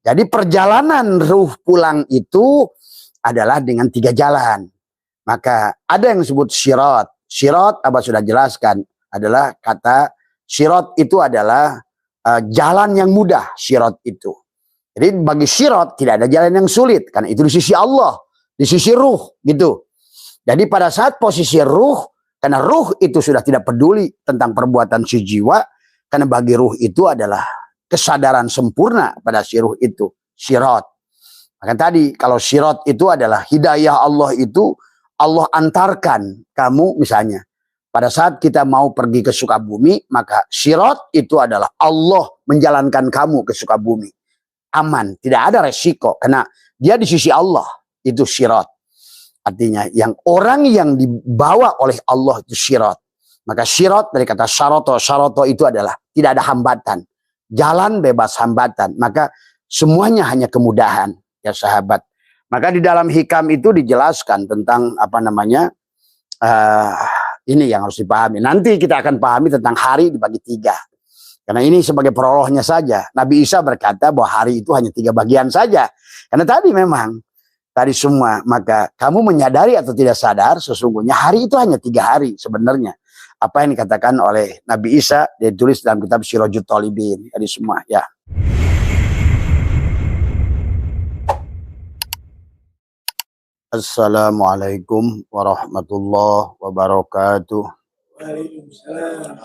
Jadi perjalanan ruh pulang itu adalah dengan 3 jalan. Maka ada yang disebut syirat. Syirat, Abah sudah jelaskan, adalah kata syirat itu adalah jalan yang mudah, syirat itu. Jadi bagi syirat tidak ada jalan yang sulit, karena itu di sisi Allah, di sisi ruh gitu. Jadi pada saat posisi ruh, karena ruh itu sudah tidak peduli tentang perbuatan si jiwa, karena bagi ruh itu adalah kesadaran sempurna pada si ruh itu, syirat. Maka tadi kalau syirat itu adalah hidayah Allah itu, Allah antarkan kamu misalnya. Pada saat kita mau pergi ke Sukabumi, maka syirat itu adalah Allah menjalankan kamu ke Sukabumi. Aman, tidak ada resiko, karena dia di sisi Allah, itu syirat. Artinya yang orang yang dibawa oleh Allah itu syirat. Maka syirat dari kata syaroto. Syaroto itu adalah tidak ada hambatan. Jalan bebas hambatan. Maka semuanya hanya kemudahan ya sahabat. Maka di dalam hikam itu dijelaskan tentang apa namanya. Ini yang harus dipahami. Nanti kita akan pahami tentang hari dibagi 3. Karena ini sebagai prolognya saja. Nabi Isa berkata bahwa hari itu hanya 3 bagian saja. Karena tadi memang tadi semua, maka kamu menyadari atau tidak sadar sesungguhnya hari itu hanya 3 hari sebenarnya. Apa yang dikatakan oleh Nabi Isa ditulis dalam kitab Sirajut Thalibin tadi semua ya. Assalamualaikum warahmatullahi wabarakatuh. Waalaikumsalam.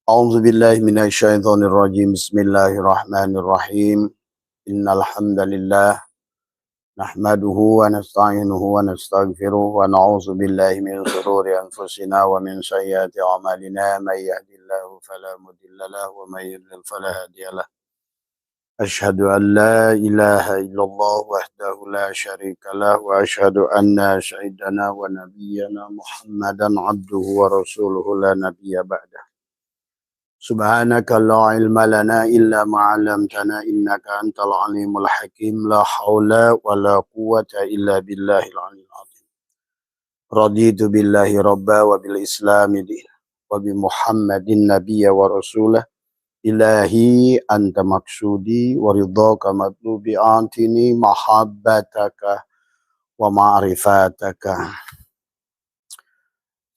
A'udzu billahi minasyaitonir rajim. Bismillahirrahmanirrahim. Innal hamdalillah nahmaduhu wa nasta'inuhu wa nastaghfiruh wa na'udzu billahi min shururi anfusina wa min sayyiati a'malina may yahdihillahu fala mudilla lahu wa may yudlil fala hadiyalah. Asyhadu an la ilaha illallah wahdahu la syarika lah wa asyhadu anna sayyidana wa nabiyyana Muhammadan abduhu wa rasuluhu la nabiyya ba'dah. Subhanaka la ilma lana illa ma 'allamtana innaka antal alimul hakim la haula wala quwwata illa billahil aliyyil azim. Raditu billahi rabba wa bil islami din wa bi Muhammadin nabiyya wa rasulah. Ilahi anta maksudi wa ridhaka matlubi antini mahabbataka wa ma'rifataka.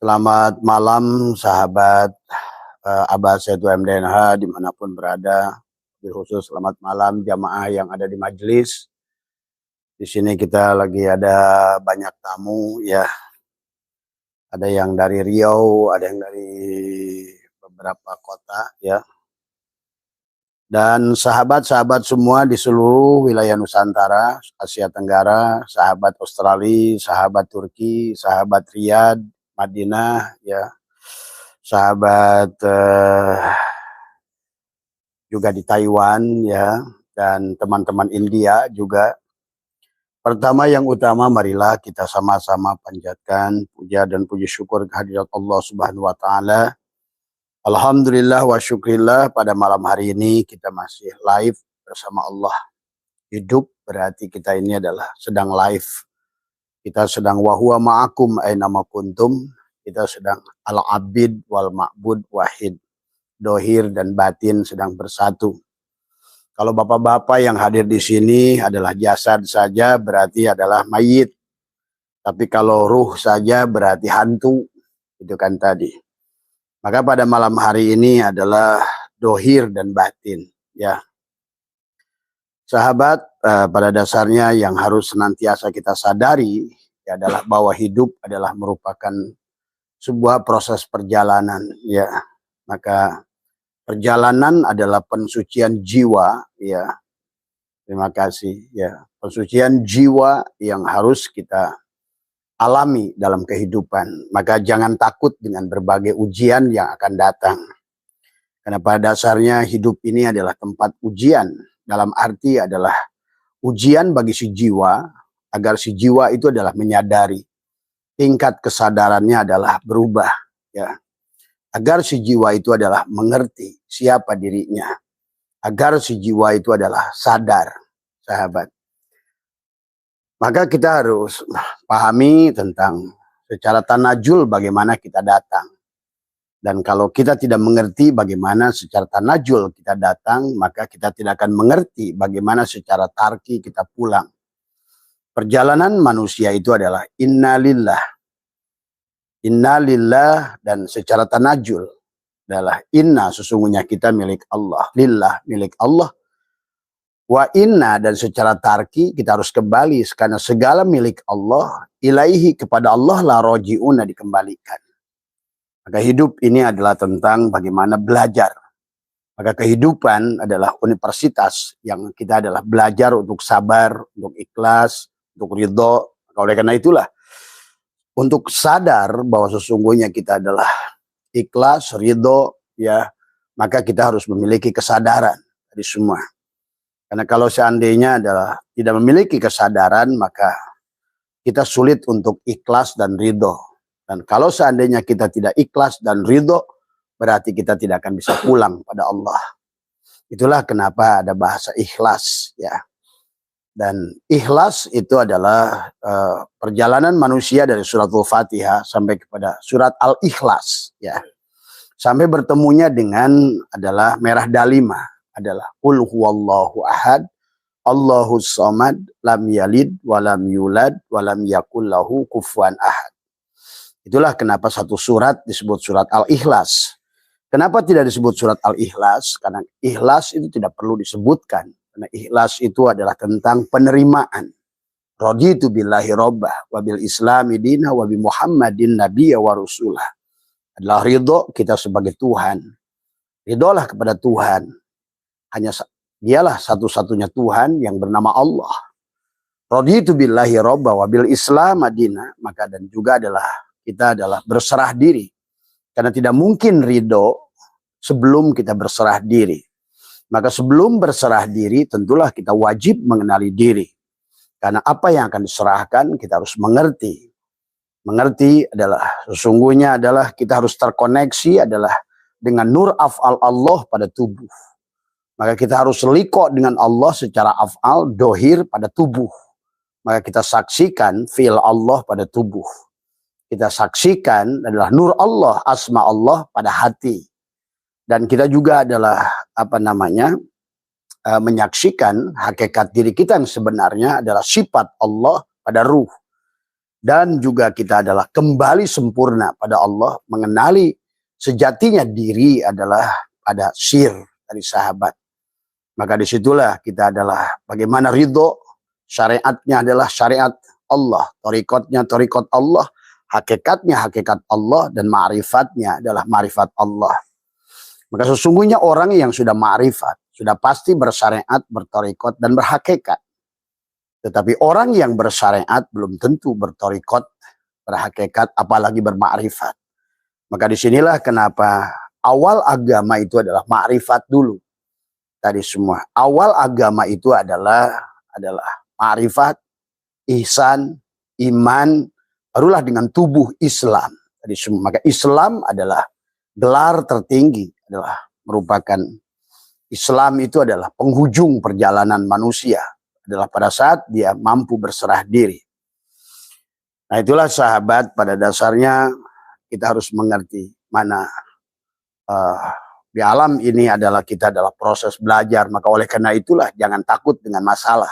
Selamat malam sahabat Abah Setu MDNH dimanapun berada. Khusus selamat malam jamaah yang ada di majelis. Di sini kita lagi ada banyak tamu ya. Ada yang dari Riau, ada yang dari beberapa kota ya. Dan sahabat-sahabat semua di seluruh wilayah Nusantara, Asia Tenggara, sahabat Australia, sahabat Turki, sahabat Riyadh, Madinah ya. Sahabat juga di Taiwan ya, dan teman-teman India juga. Pertama yang utama marilah kita sama-sama panjatkan puja dan puji syukur kehadirat Allah Subhanahu wa taala. Alhamdulillah wa syukrillah pada malam hari ini kita masih live bersama Allah. Hidup berarti kita ini adalah sedang live. Kita sedang wa huwa ma'akum aina ma kuntum. Kita sedang al-abid wal ma'bud wahid. Dohir dan batin sedang bersatu. Kalau bapak-bapak yang hadir di sini adalah jasad saja berarti adalah mayit. Tapi kalau ruh saja berarti hantu. Itu kan tadi. Maka pada malam hari ini adalah dohir dan batin. Ya. Sahabat, pada dasarnya yang harus senantiasa kita sadari adalah bahwa hidup adalah merupakan sebuah proses perjalanan ya. Maka perjalanan adalah pensucian jiwa ya. Terima kasih ya. Pensucian jiwa yang harus kita alami dalam kehidupan. Maka jangan takut dengan berbagai ujian yang akan datang. Karena pada dasarnya hidup ini adalah tempat ujian. Dalam arti adalah ujian bagi si jiwa agar si jiwa itu adalah menyadari tingkat kesadarannya adalah berubah ya. Agar si jiwa itu adalah mengerti siapa dirinya. Agar si jiwa itu adalah sadar, sahabat. Maka kita harus pahami tentang secara tanajul bagaimana kita datang. Dan kalau kita tidak mengerti bagaimana secara tanajul kita datang, maka kita tidak akan mengerti bagaimana secara tarki kita pulang. Perjalanan manusia itu adalah innalillah. Innalillah, dan secara tanajul adalah inna, sesungguhnya kita milik Allah. Lillah, milik Allah. Wa inna, dan secara tarki kita harus kembali karena segala milik Allah. Ilaihi, kepada Allah la roji'una, dikembalikan. Maka hidup ini adalah tentang bagaimana belajar. Maka kehidupan adalah universitas yang kita adalah belajar untuk sabar, untuk ikhlas, untuk ridho. Oleh karena itulah, untuk sadar bahwa sesungguhnya kita adalah ikhlas, ridho, ya, maka kita harus memiliki kesadaran dari semua. Karena kalau seandainya adalah tidak memiliki kesadaran, maka kita sulit untuk ikhlas dan ridho. Dan kalau seandainya kita tidak ikhlas dan ridho, berarti kita tidak akan bisa pulang pada Allah. Itulah kenapa ada bahasa ikhlas, ya. Dan ikhlas itu adalah perjalanan manusia dari suratul Fatihah sampai kepada surat Al-Ikhlas, ya. Sampai bertemunya dengan adalah merah dalima, adalah qul huwallahu ahad, Allahus somad, lam yalid walam yulad walam yakul lahu kufuwan ahad. Itulah kenapa satu surat disebut surat Al-Ikhlas. Kenapa tidak disebut surat Al-Ikhlas? Karena ikhlas itu tidak perlu disebutkan. Karena ikhlas itu adalah tentang penerimaan. Raditu billahi rabbah wa bil islami dina wa bi Muhammadin nabiyya wa rasulah. Adalah ridho kita sebagai Tuhan. Ridholah kepada Tuhan. Hanya dialah satu-satunya Tuhan yang bernama Allah. Raditu billahi rabbah wa bil islam dina. Maka dan juga adalah kita adalah berserah diri. Karena tidak mungkin ridho sebelum kita berserah diri. Maka sebelum berserah diri tentulah kita wajib mengenali diri. Karena apa yang akan diserahkan kita harus mengerti. Mengerti adalah sesungguhnya adalah kita harus terkoneksi adalah dengan nur af'al Allah pada tubuh. Maka kita harus liko dengan Allah secara af'al dohir pada tubuh. Maka kita saksikan fi'il Allah pada tubuh. Kita saksikan adalah nur Allah, asma Allah pada hati. Dan kita juga adalah menyaksikan hakikat diri kita yang sebenarnya adalah sifat Allah pada ruh. Dan juga kita adalah kembali sempurna pada Allah, mengenali sejatinya diri adalah pada sir dari sahabat. Maka disitulah kita adalah bagaimana ridho, syariatnya adalah syariat Allah, torikotnya torikot Allah, hakikatnya hakikat Allah, dan ma'rifatnya adalah ma'rifat Allah. Maka sesungguhnya orang yang sudah ma'rifat, sudah pasti bersyariat, bertorikot, dan berhakikat. Tetapi orang yang bersyariat belum tentu bertorikot, berhakikat, apalagi berma'rifat. Maka disinilah kenapa awal agama itu adalah ma'rifat dulu. Tadi semua. Awal agama itu adalah ma'rifat, ihsan, iman, barulah dengan tubuh Islam. Tadi semua. Maka Islam adalah gelar tertinggi, adalah merupakan Islam itu adalah penghujung perjalanan manusia, adalah pada saat dia mampu berserah diri. Nah itulah sahabat, pada dasarnya kita harus mengerti mana di alam ini adalah kita adalah proses belajar. Maka oleh karena itulah jangan takut dengan masalah.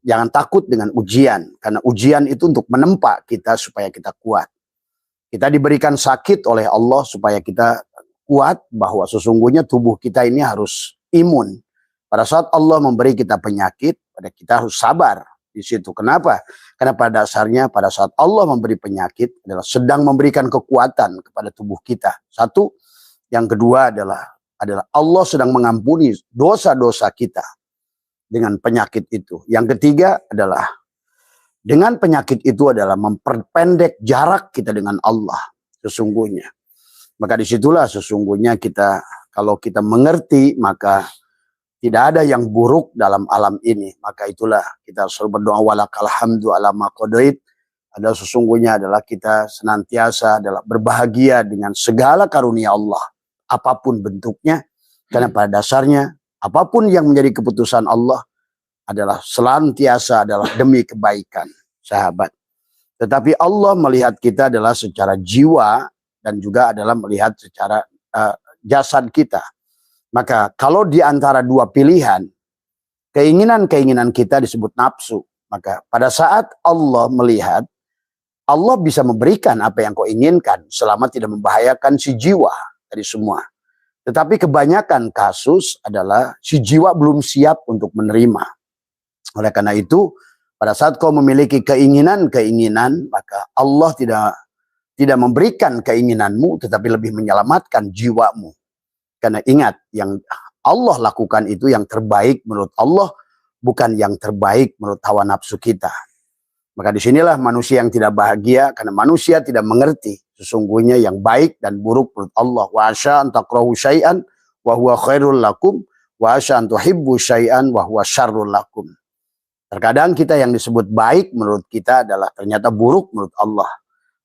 Jangan takut dengan ujian, karena ujian itu untuk menempa kita supaya kita kuat. Kita diberikan sakit oleh Allah supaya kita kuat bahwa sesungguhnya tubuh kita ini harus imun. Pada saat Allah memberi kita penyakit, pada kita harus sabar di situ. Kenapa? Karena pada dasarnya pada saat Allah memberi penyakit adalah sedang memberikan kekuatan kepada tubuh kita. Satu, yang kedua adalah Allah sedang mengampuni dosa-dosa kita dengan penyakit itu. Yang ketiga adalah dengan penyakit itu adalah memperpendek jarak kita dengan Allah sesungguhnya. Maka disitulah sesungguhnya kita, kalau kita mengerti, maka tidak ada yang buruk dalam alam ini. Maka itulah kita selalu berdoa walakal hamdu ala ma qadait. Adalah sesungguhnya adalah kita senantiasa adalah berbahagia dengan segala karunia Allah, apapun bentuknya. Karena pada dasarnya apapun yang menjadi keputusan Allah adalah senantiasa adalah demi kebaikan, sahabat. Tetapi Allah melihat kita adalah secara jiwa, dan juga adalah melihat secara jasad kita. Maka kalau di antara dua pilihan, keinginan-keinginan kita disebut nafsu. Maka pada saat Allah melihat, Allah bisa memberikan apa yang kau inginkan selama tidak membahayakan si jiwa dari semua. Tetapi kebanyakan kasus adalah si jiwa belum siap untuk menerima. Oleh karena itu, pada saat kau memiliki keinginan-keinginan, maka Allah tidak memberikan keinginanmu, tetapi lebih menyelamatkan jiwamu. Karena ingat, yang Allah lakukan itu yang terbaik menurut Allah, bukan yang terbaik menurut hawa nafsu kita. Maka disinilah manusia yang tidak bahagia, karena manusia tidak mengerti sesungguhnya yang baik dan buruk menurut Allah. Wa asya an takrahu syai'an wa huwa khairul lakum, wa asya an tuhibbu syai'an wa huwa syarrul lakum. Terkadang kita yang disebut baik menurut kita adalah ternyata buruk menurut Allah.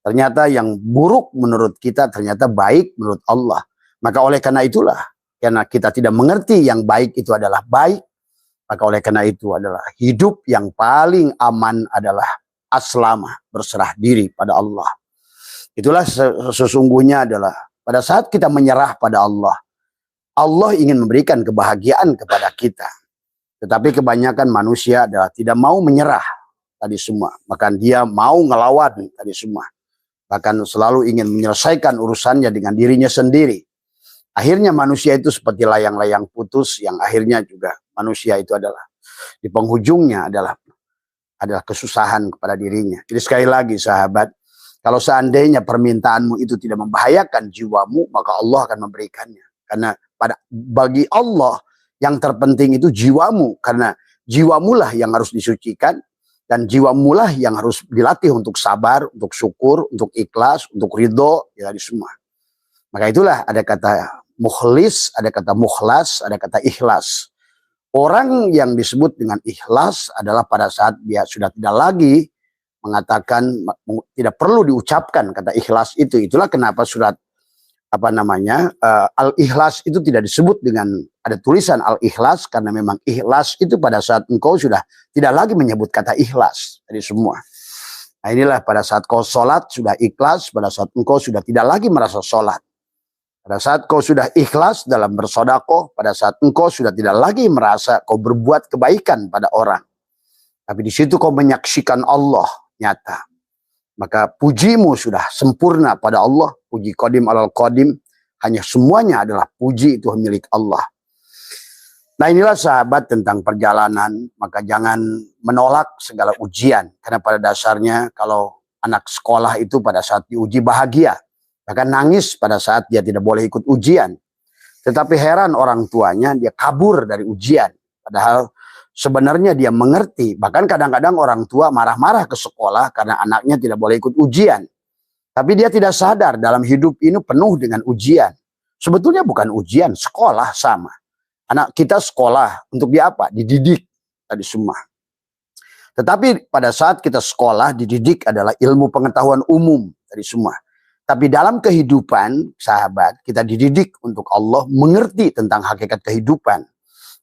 Ternyata yang buruk menurut kita ternyata baik menurut Allah. Maka oleh karena itulah, karena kita tidak mengerti yang baik itu adalah baik, maka oleh karena itu adalah hidup yang paling aman adalah aslama, berserah diri pada Allah. Itulah sesungguhnya adalah pada saat kita menyerah pada Allah, Allah ingin memberikan kebahagiaan kepada kita. Tetapi kebanyakan manusia adalah tidak mau menyerah tadi semua. Bahkan dia mau ngelawan tadi semua. Bahkan selalu ingin menyelesaikan urusannya dengan dirinya sendiri. Akhirnya manusia itu seperti layang-layang putus yang akhirnya juga manusia itu adalah di penghujungnya adalah kesusahan kepada dirinya. Jadi sekali lagi sahabat, kalau seandainya permintaanmu itu tidak membahayakan jiwamu, maka Allah akan memberikannya. Karena bagi Allah yang terpenting itu jiwamu. Karena jiwamulah yang harus disucikan. Dan jiwamulah yang harus dilatih untuk sabar, untuk syukur, untuk ikhlas, untuk ridho, ya di semua. Maka itulah ada kata mukhlis, ada kata mukhlas, ada kata ikhlas. Orang yang disebut dengan ikhlas adalah pada saat dia sudah tidak lagi mengatakan, tidak perlu diucapkan kata ikhlas itu. Itulah kenapa surat al-ikhlas itu tidak disebut dengan ada tulisan al-ikhlas, karena memang ikhlas itu pada saat engkau sudah tidak lagi menyebut kata ikhlas dari semua. Nah inilah pada saat kau sholat sudah ikhlas, pada saat engkau sudah tidak lagi merasa sholat. Pada saat kau sudah ikhlas dalam bersodakoh, pada saat engkau sudah tidak lagi merasa kau berbuat kebaikan pada orang. Tapi di situ kau menyaksikan Allah nyata. Maka pujimu sudah sempurna pada Allah. Puji qadim alal qadim. Hanya semuanya adalah puji itu milik Allah. Nah inilah sahabat tentang perjalanan. Maka jangan menolak segala ujian. Karena pada dasarnya kalau anak sekolah itu pada saat diuji bahagia. Bahkan nangis pada saat dia tidak boleh ikut ujian. Tetapi heran orang tuanya, dia kabur dari ujian. Padahal sebenarnya dia mengerti. Bahkan kadang-kadang orang tua marah-marah ke sekolah karena anaknya tidak boleh ikut ujian. Tapi dia tidak sadar dalam hidup ini penuh dengan ujian. Sebetulnya bukan ujian, sekolah sama. Anak kita sekolah untuk dia apa? Dididik tadi semua. Tetapi pada saat kita sekolah, dididik adalah ilmu pengetahuan umum tadi semua. Tapi dalam kehidupan, sahabat, kita dididik untuk Allah mengerti tentang hakikat kehidupan.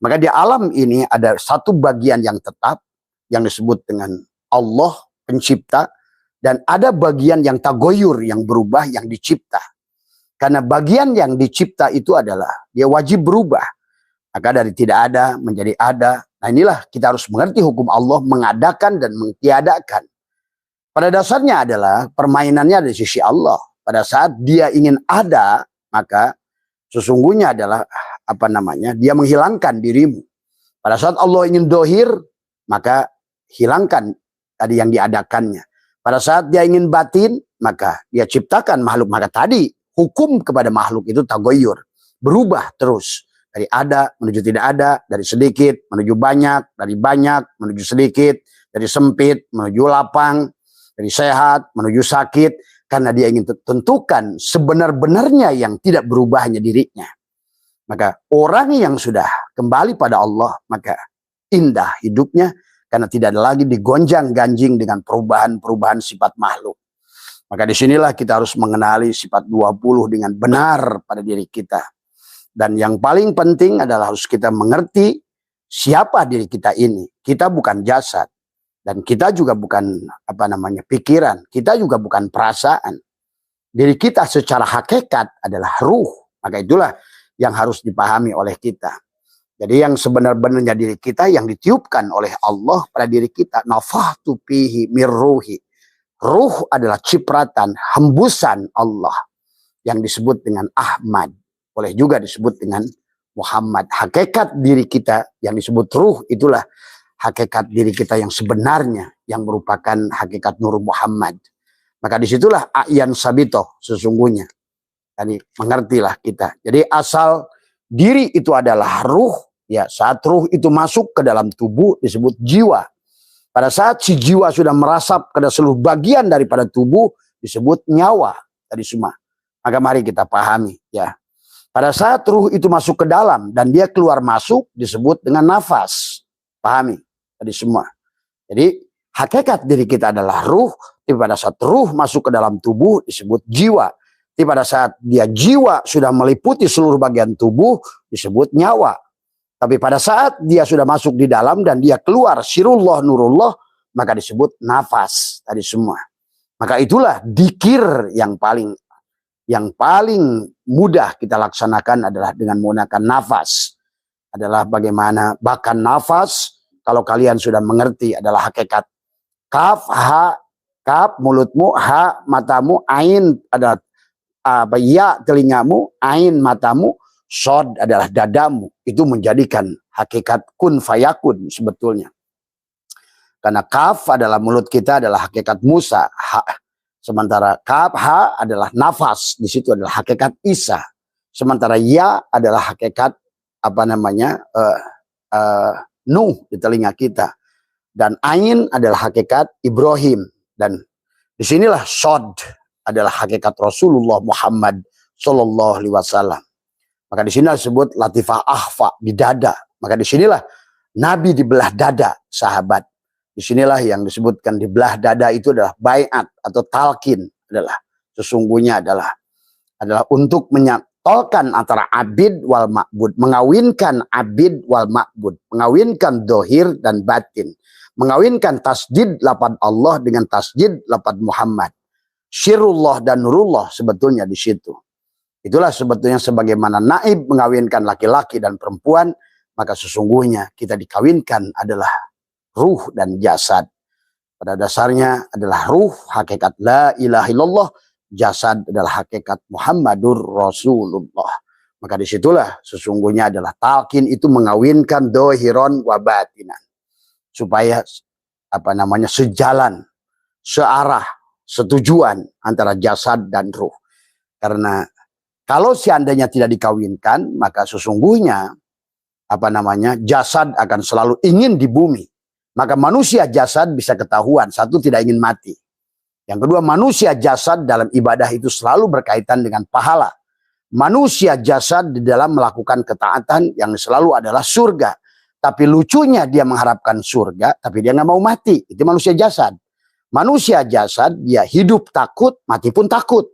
Maka di alam ini ada satu bagian yang tetap, yang disebut dengan Allah pencipta, dan ada bagian yang tagoyur, yang berubah, yang dicipta. Karena bagian yang dicipta itu adalah, dia wajib berubah. Maka dari tidak ada menjadi ada. Nah inilah kita harus mengerti hukum Allah, mengadakan dan mengtiadakan. Pada dasarnya adalah permainannya dari sisi Allah. Pada saat dia ingin ada, maka sesungguhnya adalah dia menghilangkan dirimu. Pada saat Allah ingin dohir, maka hilangkan tadi yang diadakannya. Pada saat dia ingin batin, maka dia ciptakan makhluk. Maka tadi hukum kepada makhluk itu tagoyur, berubah terus. Dari ada menuju tidak ada, dari sedikit menuju banyak, dari banyak menuju sedikit, dari sempit menuju lapang, dari sehat menuju sakit. Karena dia ingin tentukan sebenar-benarnya yang tidak berubahnya dirinya. Maka orang yang sudah kembali pada Allah, maka indah hidupnya. Karena tidak ada lagi digonjang-ganjing dengan perubahan-perubahan sifat makhluk. Maka disinilah kita harus mengenali sifat 20 dengan benar pada diri kita. Dan yang paling penting adalah harus kita mengerti siapa diri kita ini. Kita bukan jasad. Dan kita juga bukan pikiran, kita juga bukan perasaan. diri kita secara hakikat adalah ruh. Maka itulah yang harus dipahami oleh kita. Jadi yang sebenar-benarnya diri kita yang ditiupkan oleh Allah pada diri kita. Nafakhtu fihi mir ruhi. Ruh adalah cipratan, hembusan Allah yang disebut dengan Ahmad. Boleh juga disebut dengan Muhammad. Hakikat diri kita yang disebut ruh itulah hakikat diri kita yang sebenarnya yang merupakan hakikat Nur Muhammad. Maka disitulah A'yan Sabito sesungguhnya. Jadi mengertilah kita. Jadi asal diri itu adalah ruh. Ya, saat ruh itu masuk ke dalam tubuh disebut jiwa. Pada saat si jiwa sudah merasap ke seluruh bagian daripada tubuh disebut nyawa tadi semua. Maka mari kita pahami ya. Pada saat ruh itu masuk ke dalam dan dia keluar masuk disebut dengan nafas. Pahami tadi semua. Jadi hakikat diri kita adalah ruh. Tapi pada saat ruh masuk ke dalam tubuh disebut jiwa. Tapi pada saat dia jiwa sudah meliputi seluruh bagian tubuh disebut nyawa. Tapi pada saat dia sudah masuk di dalam dan dia keluar sirullah nurullah maka disebut nafas tadi semua. Maka itulah dzikir yang paling mudah kita laksanakan adalah dengan menggunakan nafas. Adalah bagaimana bahkan nafas kalau kalian sudah mengerti adalah hakikat kaf, ha, kaf mulutmu, ha matamu, ain adalah ya telingamu, ain matamu, sod adalah dadamu. Itu menjadikan hakikat kun fayakun sebetulnya. Karena kaf adalah mulut kita adalah hakikat Musa. Sementara kaf, ha adalah nafas. Di situ adalah hakikat Isa. Sementara ya adalah hakikat Nuh di telinga kita. Dan ain adalah hakikat Ibrahim. Dan disinilah sod adalah hakikat Rasulullah Muhammad Sallallahu Alaihi Wasallam. Maka di sini disebut latifah ahfa di dada. Maka di sinilah Nabi dibelah dada, sahabat. Di sinilah yang disebutkan di belah dada itu adalah baiat atau talqin adalah sesungguhnya adalah untuk menyatolkan antara abid wal ma'bud, mengawinkan abid wal ma'bud, mengawinkan dohir dan batin, mengawinkan tasjid lafaz Allah dengan tasjid lafaz Muhammad. Syirullah dan nurullah sebetulnya di situ. Itulah sebetulnya sebagaimana naib mengawinkan laki-laki dan perempuan, maka sesungguhnya kita dikawinkan adalah ruh dan jasad. Pada dasarnya adalah ruh, hakikat la ilaha illallah, jasad adalah hakikat Muhammadur Rasulullah. Maka disitulah sesungguhnya adalah talqin itu mengawinkan dohiron wa batinan. Supaya sejalan, searah, setujuan antara jasad dan ruh. Karena kalau seandainya tidak dikawinkan, maka sesungguhnya jasad akan selalu ingin di bumi. Maka manusia jasad bisa ketahuan, satu tidak ingin mati. Yang kedua, manusia jasad dalam ibadah itu selalu berkaitan dengan pahala. Manusia jasad di dalam melakukan ketaatan yang selalu adalah surga. Tapi lucunya dia mengharapkan surga, tapi dia nggak mau mati. Itu manusia jasad. Manusia jasad dia hidup takut, mati pun takut.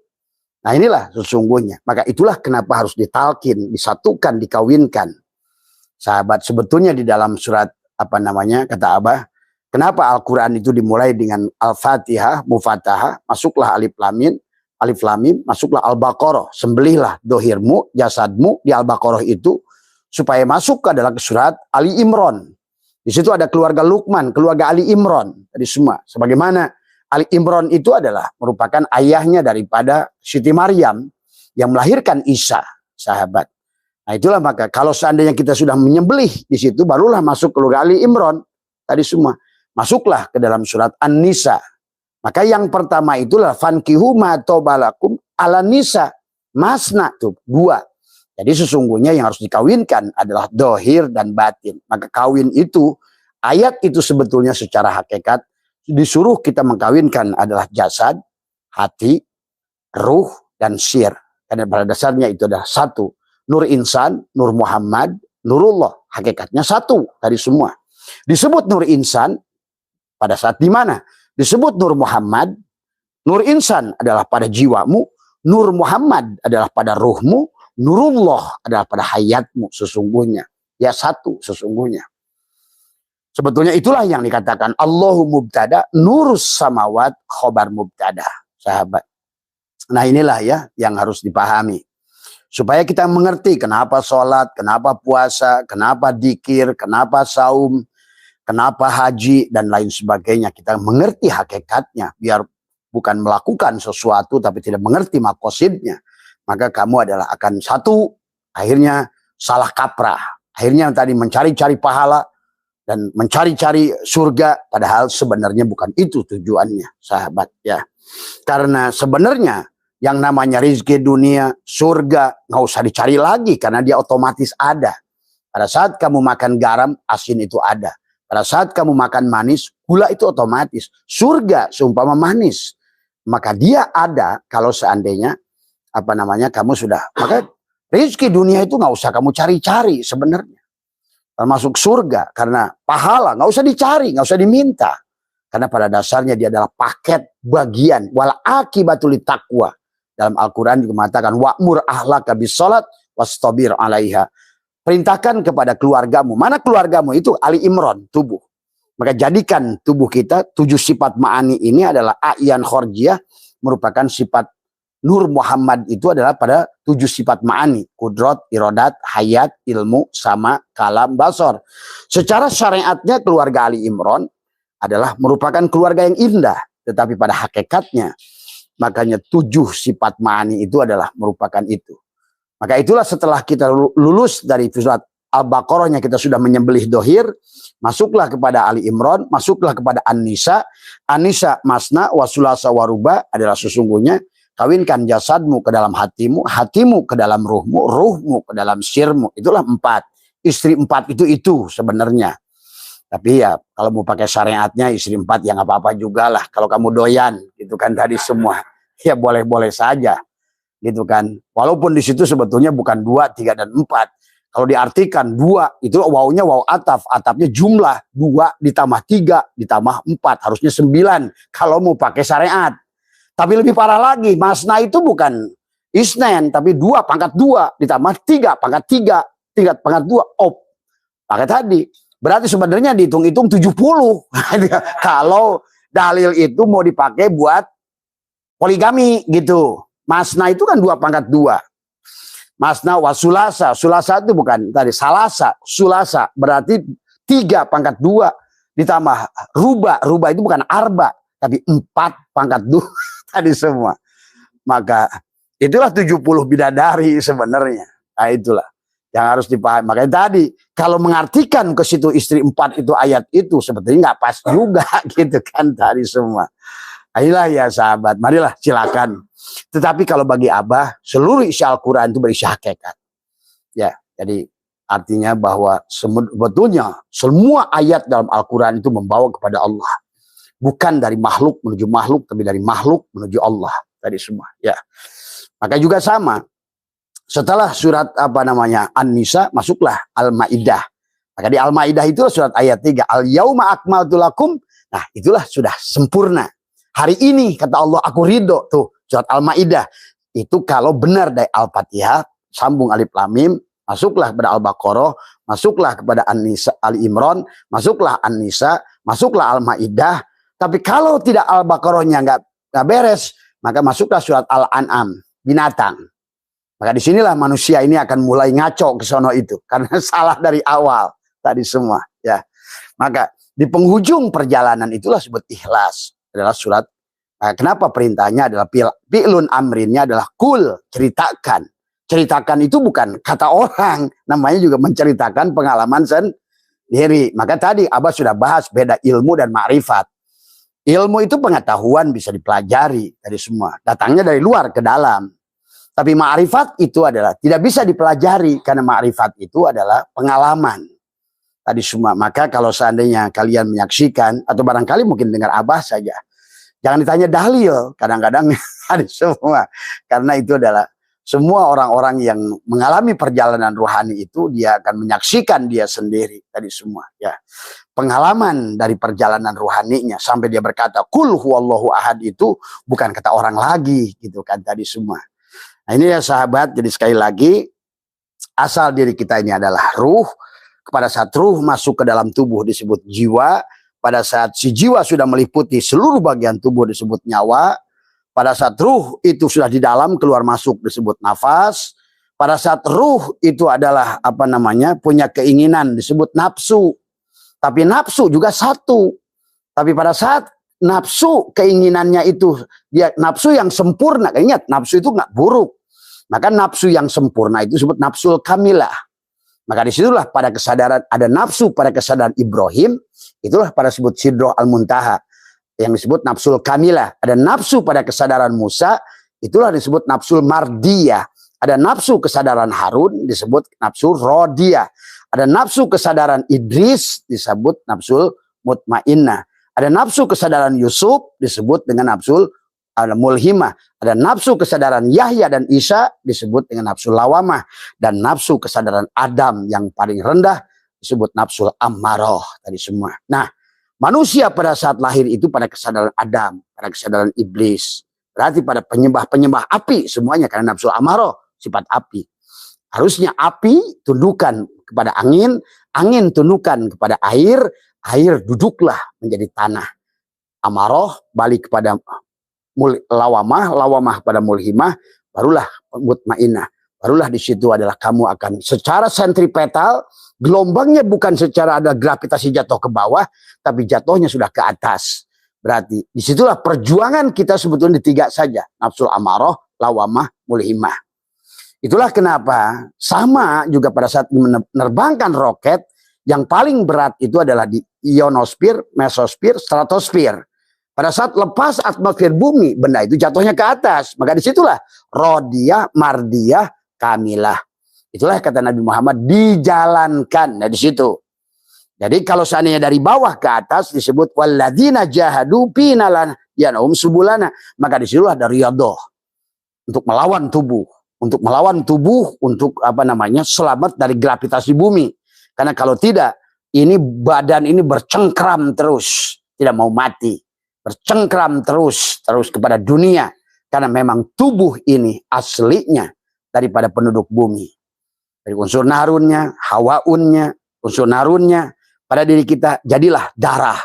Nah inilah sesungguhnya. Maka itulah kenapa harus ditalkin, disatukan, dikawinkan. Sahabat, sebetulnya di dalam surat kata Abah, kenapa Al-Quran itu dimulai dengan Al-Fatihah, Mufatahah, masuklah alif lamim, masuklah Al-Baqarah, sembelihlah dohirmu, jasadmu di Al-Baqarah itu, supaya masuk ke dalam surat Ali Imran. Di situ ada keluarga Luqman, keluarga Ali Imran, tadi semua. Sebagaimana Ali Imran itu adalah merupakan ayahnya daripada Siti Maryam yang melahirkan Isa, sahabat. Nah itulah maka kalau seandainya kita sudah menyembelih di situ, barulah masuk keluarga Ali Imran tadi semua. Masuklah ke dalam surat An-Nisa. Maka yang pertama itulah fankihu ma tobalakum ala nisa, masna tuh dua. Jadi sesungguhnya yang harus dikawinkan adalah dohir dan batin. Maka kawin itu, ayat itu sebetulnya secara hakikat disuruh kita mengkawinkan adalah jasad, hati, ruh, dan sir. Karena pada dasarnya itu adalah satu. Nur insan, Nur Muhammad, Nurullah. Hakikatnya satu dari semua. Disebut Nur insan pada saat di mana? Disebut Nur Muhammad. Nur insan adalah pada jiwamu. Nur Muhammad adalah pada ruhmu. Nurullah adalah pada hayatmu sesungguhnya. Ya satu sesungguhnya. Sebetulnya itulah yang dikatakan Allahu mubtada, nurus samawat khobar mubtada. Sahabat. Nah inilah ya yang harus dipahami. Supaya kita mengerti kenapa sholat, kenapa puasa, kenapa dikir, kenapa saum, kenapa haji, dan lain sebagainya. Kita mengerti hakikatnya. Biar bukan melakukan sesuatu tapi tidak mengerti makosidnya. Maka kamu adalah akan satu, akhirnya salah kaprah. Akhirnya tadi mencari-cari pahala dan mencari-cari surga. Padahal sebenarnya bukan itu tujuannya, sahabat ya. Karena sebenarnya yang namanya rezeki dunia, surga, nggak usah dicari lagi karena dia otomatis ada. Pada saat kamu makan garam, asin itu ada. Pada saat kamu makan manis, gula itu otomatis. Surga seumpama manis, maka dia ada kalau seandainya kamu sudah. Maka rezeki dunia itu nggak usah kamu cari-cari sebenarnya. Termasuk surga, karena pahala nggak usah dicari, nggak usah diminta. Karena pada dasarnya dia adalah paket bagian wal akibatul taqwa. Dalam Al-Quran juga mengatakan wa'mur ahlaka bisolat wastabir alaiha. Perintahkan kepada keluargamu. Mana keluargamu? Itu Ali Imran, tubuh. Maka jadikan tubuh kita 7 sifat ma'ani ini adalah a'yan khorjiyah, merupakan sifat Nur Muhammad itu adalah pada 7 sifat ma'ani. Kudrat, irodat, hayat, ilmu, sama, kalam, basor. Secara syariatnya keluarga Ali Imran adalah merupakan keluarga yang indah. Tetapi pada hakikatnya, makanya 7 sifat ma'ani itu adalah merupakan itu. Maka itulah setelah kita lulus dari surat Al-Baqarahnya, kita sudah menyembelih dohir, masuklah kepada Ali Imran, masuklah kepada An-Nisa. An-Nisa masna wa sulasa wa ruba adalah sesungguhnya kawinkan jasadmu ke dalam hatimu, hatimu ke dalam ruhmu, ruhmu ke dalam sirmu. Itulah 4. Istri 4 itu sebenarnya. Tapi ya kalau mau pakai syariatnya istri 4 ya nggak apa-apa juga lah. Kalau kamu doyan gitu kan tadi semua. Ya boleh-boleh saja gitu kan. Walaupun di situ sebetulnya bukan 2, 3, dan 4. Kalau diartikan 2 itu wawunya waw ataf. Atafnya jumlah 2 ditambah 3 ditambah 4. Harusnya 9 kalau mau pakai syariat. Tapi lebih parah lagi. Masna itu bukan isnen. Tapi 2 pangkat 2 ditambah 3 pangkat 3. 3 pangkat 2. Pakai tadi. Berarti sebenarnya dihitung-hitung 70. Kalau dalil itu mau dipakai buat poligami gitu. Masna itu kan 2 pangkat 2. Masna wa sulasa. Sulasa itu bukan tadi salasa, sulasa. Berarti 3 pangkat 2 ditambah ruba. Ruba itu bukan arba, tapi 4 pangkat 2 tadi semua. Maka itulah 70 bidadari sebenarnya. Nah itulah yang harus dipahami. Makanya tadi kalau mengartikan ke situ istri 4 itu ayat itu sebetulnya nggak pas juga gitu kan tadi semua. Ayolah ya sahabat, marilah silakan. Tetapi kalau bagi Abah seluruh isi Al-Quran itu berisi hakikat. Ya, jadi artinya bahwa sebetulnya semua ayat dalam Al-Quran itu membawa kepada Allah. Bukan dari makhluk menuju makhluk, tapi dari makhluk menuju Allah tadi semua. Ya, maka juga sama. Setelah surat An-Nisa, masuklah Al-Ma'idah. Maka di Al-Ma'idah itu surat ayat 3. Al-Yauma akmaltu lakum. Nah itulah sudah sempurna. Hari ini kata Allah aku ridho. Tuh surat Al-Ma'idah. Itu kalau benar dari Al-Fatihah, sambung alif lam mim, masuklah kepada Al-Baqarah, masuklah kepada An-Nisa, Al-Imran, masuklah An-Nisa, masuklah Al-Ma'idah. Tapi kalau tidak Al-Baqarahnya nggak beres, maka masuklah surat Al-An'am, binatang. Maka disinilah manusia ini akan mulai ngaco ke sono itu. Karena salah dari awal tadi semua. Ya. Maka di penghujung perjalanan itulah sebut ikhlas. Adalah surat. Nah, kenapa perintahnya adalah fi'lun amrinnya adalah kul. Ceritakan. Ceritakan itu bukan kata orang. Namanya juga menceritakan pengalaman sendiri. Maka tadi Abah sudah bahas beda ilmu dan ma'rifat. Ilmu itu pengetahuan bisa dipelajari dari semua. Datangnya dari luar ke dalam. Tapi ma'rifat itu adalah tidak bisa dipelajari karena ma'rifat itu adalah pengalaman. Tadi semua. Maka kalau seandainya kalian menyaksikan atau barangkali mungkin dengar Abah saja. Jangan ditanya dalil. Kadang-kadang ada semua. Karena itu adalah semua orang-orang yang mengalami perjalanan rohani itu dia akan menyaksikan dia sendiri. Tadi semua. Ya. Pengalaman dari perjalanan rohaninya sampai dia berkata kul huwallahu ahad itu bukan kata orang lagi gitu kan tadi semua. Nah ini ya sahabat, jadi sekali lagi asal diri kita ini adalah ruh. Pada saat ruh masuk ke dalam tubuh disebut jiwa. Pada saat si jiwa sudah meliputi seluruh bagian tubuh disebut nyawa. pada saat ruh itu sudah di dalam keluar masuk disebut nafas. Pada saat ruh itu adalah apa namanya punya keinginan disebut nafsu. Tapi nafsu juga satu. Tapi pada saat nafsu keinginannya itu dia nafsu yang sempurna. Ingat nafsu itu nggak buruk. Maka nafsu yang sempurna itu disebut nafsul kamilah. Maka disitulah pada kesadaran ada nafsu pada kesadaran Ibrahim. Itulah pada disebut sidroh al-muntaha. Yang disebut nafsul kamilah. Ada nafsu pada kesadaran Musa. Itulah disebut nafsul mardiyah. Ada nafsu kesadaran Harun disebut nafsu rodiyah. Ada nafsu kesadaran Idris disebut nafsul mutmainnah. Ada nafsu kesadaran Yusuf disebut dengan nafsul mulhimah. Ada nafsu kesadaran Yahya dan Isa disebut dengan nafsu lawamah. Dan nafsu kesadaran Adam yang paling rendah disebut nafsul ammaroh tadi semua. Nah, manusia pada saat lahir itu pada kesadaran Adam, pada kesadaran iblis. Berarti pada penyembah-penyembah api semuanya karena nafsu ammaroh. Sifat api. Harusnya api tundukkan kepada angin, angin tundukkan kepada air, air duduklah menjadi tanah. Amaroh balik kepada lawamah, lawamah pada mulhimah, barulah mutmainnah. Barulah di situ adalah kamu akan secara sentripetal, gelombangnya bukan secara ada gravitasi jatuh ke bawah, tapi jatuhnya sudah ke atas. Berarti disitulah perjuangan kita sebetulnya di tiga saja. Nafsul amaroh, lawamah, mulhimah. Itulah kenapa sama juga pada saat menerbangkan roket yang paling berat itu adalah di ionosfer, mesosfer, stratosfer. Pada saat lepas atmosfer bumi, benda itu jatuhnya ke atas. Maka disitulah rodiyah, mardiyah, kamilah. Itulah kata Nabi Muhammad dijalankan. Nah di situ. Jadi kalau seandainya dari bawah ke atas disebut walladzina jahadu fina lanahdiyannahum subulana. Maka disitulah ada riyadhah untuk melawan tubuh. Untuk melawan tubuh, untuk apa namanya selamat dari gravitasi bumi. Karena kalau tidak, ini badan ini bercengkram terus, tidak mau mati, bercengkram terus kepada dunia. Karena memang tubuh ini aslinya daripada penduduk bumi. Dari unsur narunnya, hawaunnya, unsur narunnya pada diri kita jadilah darah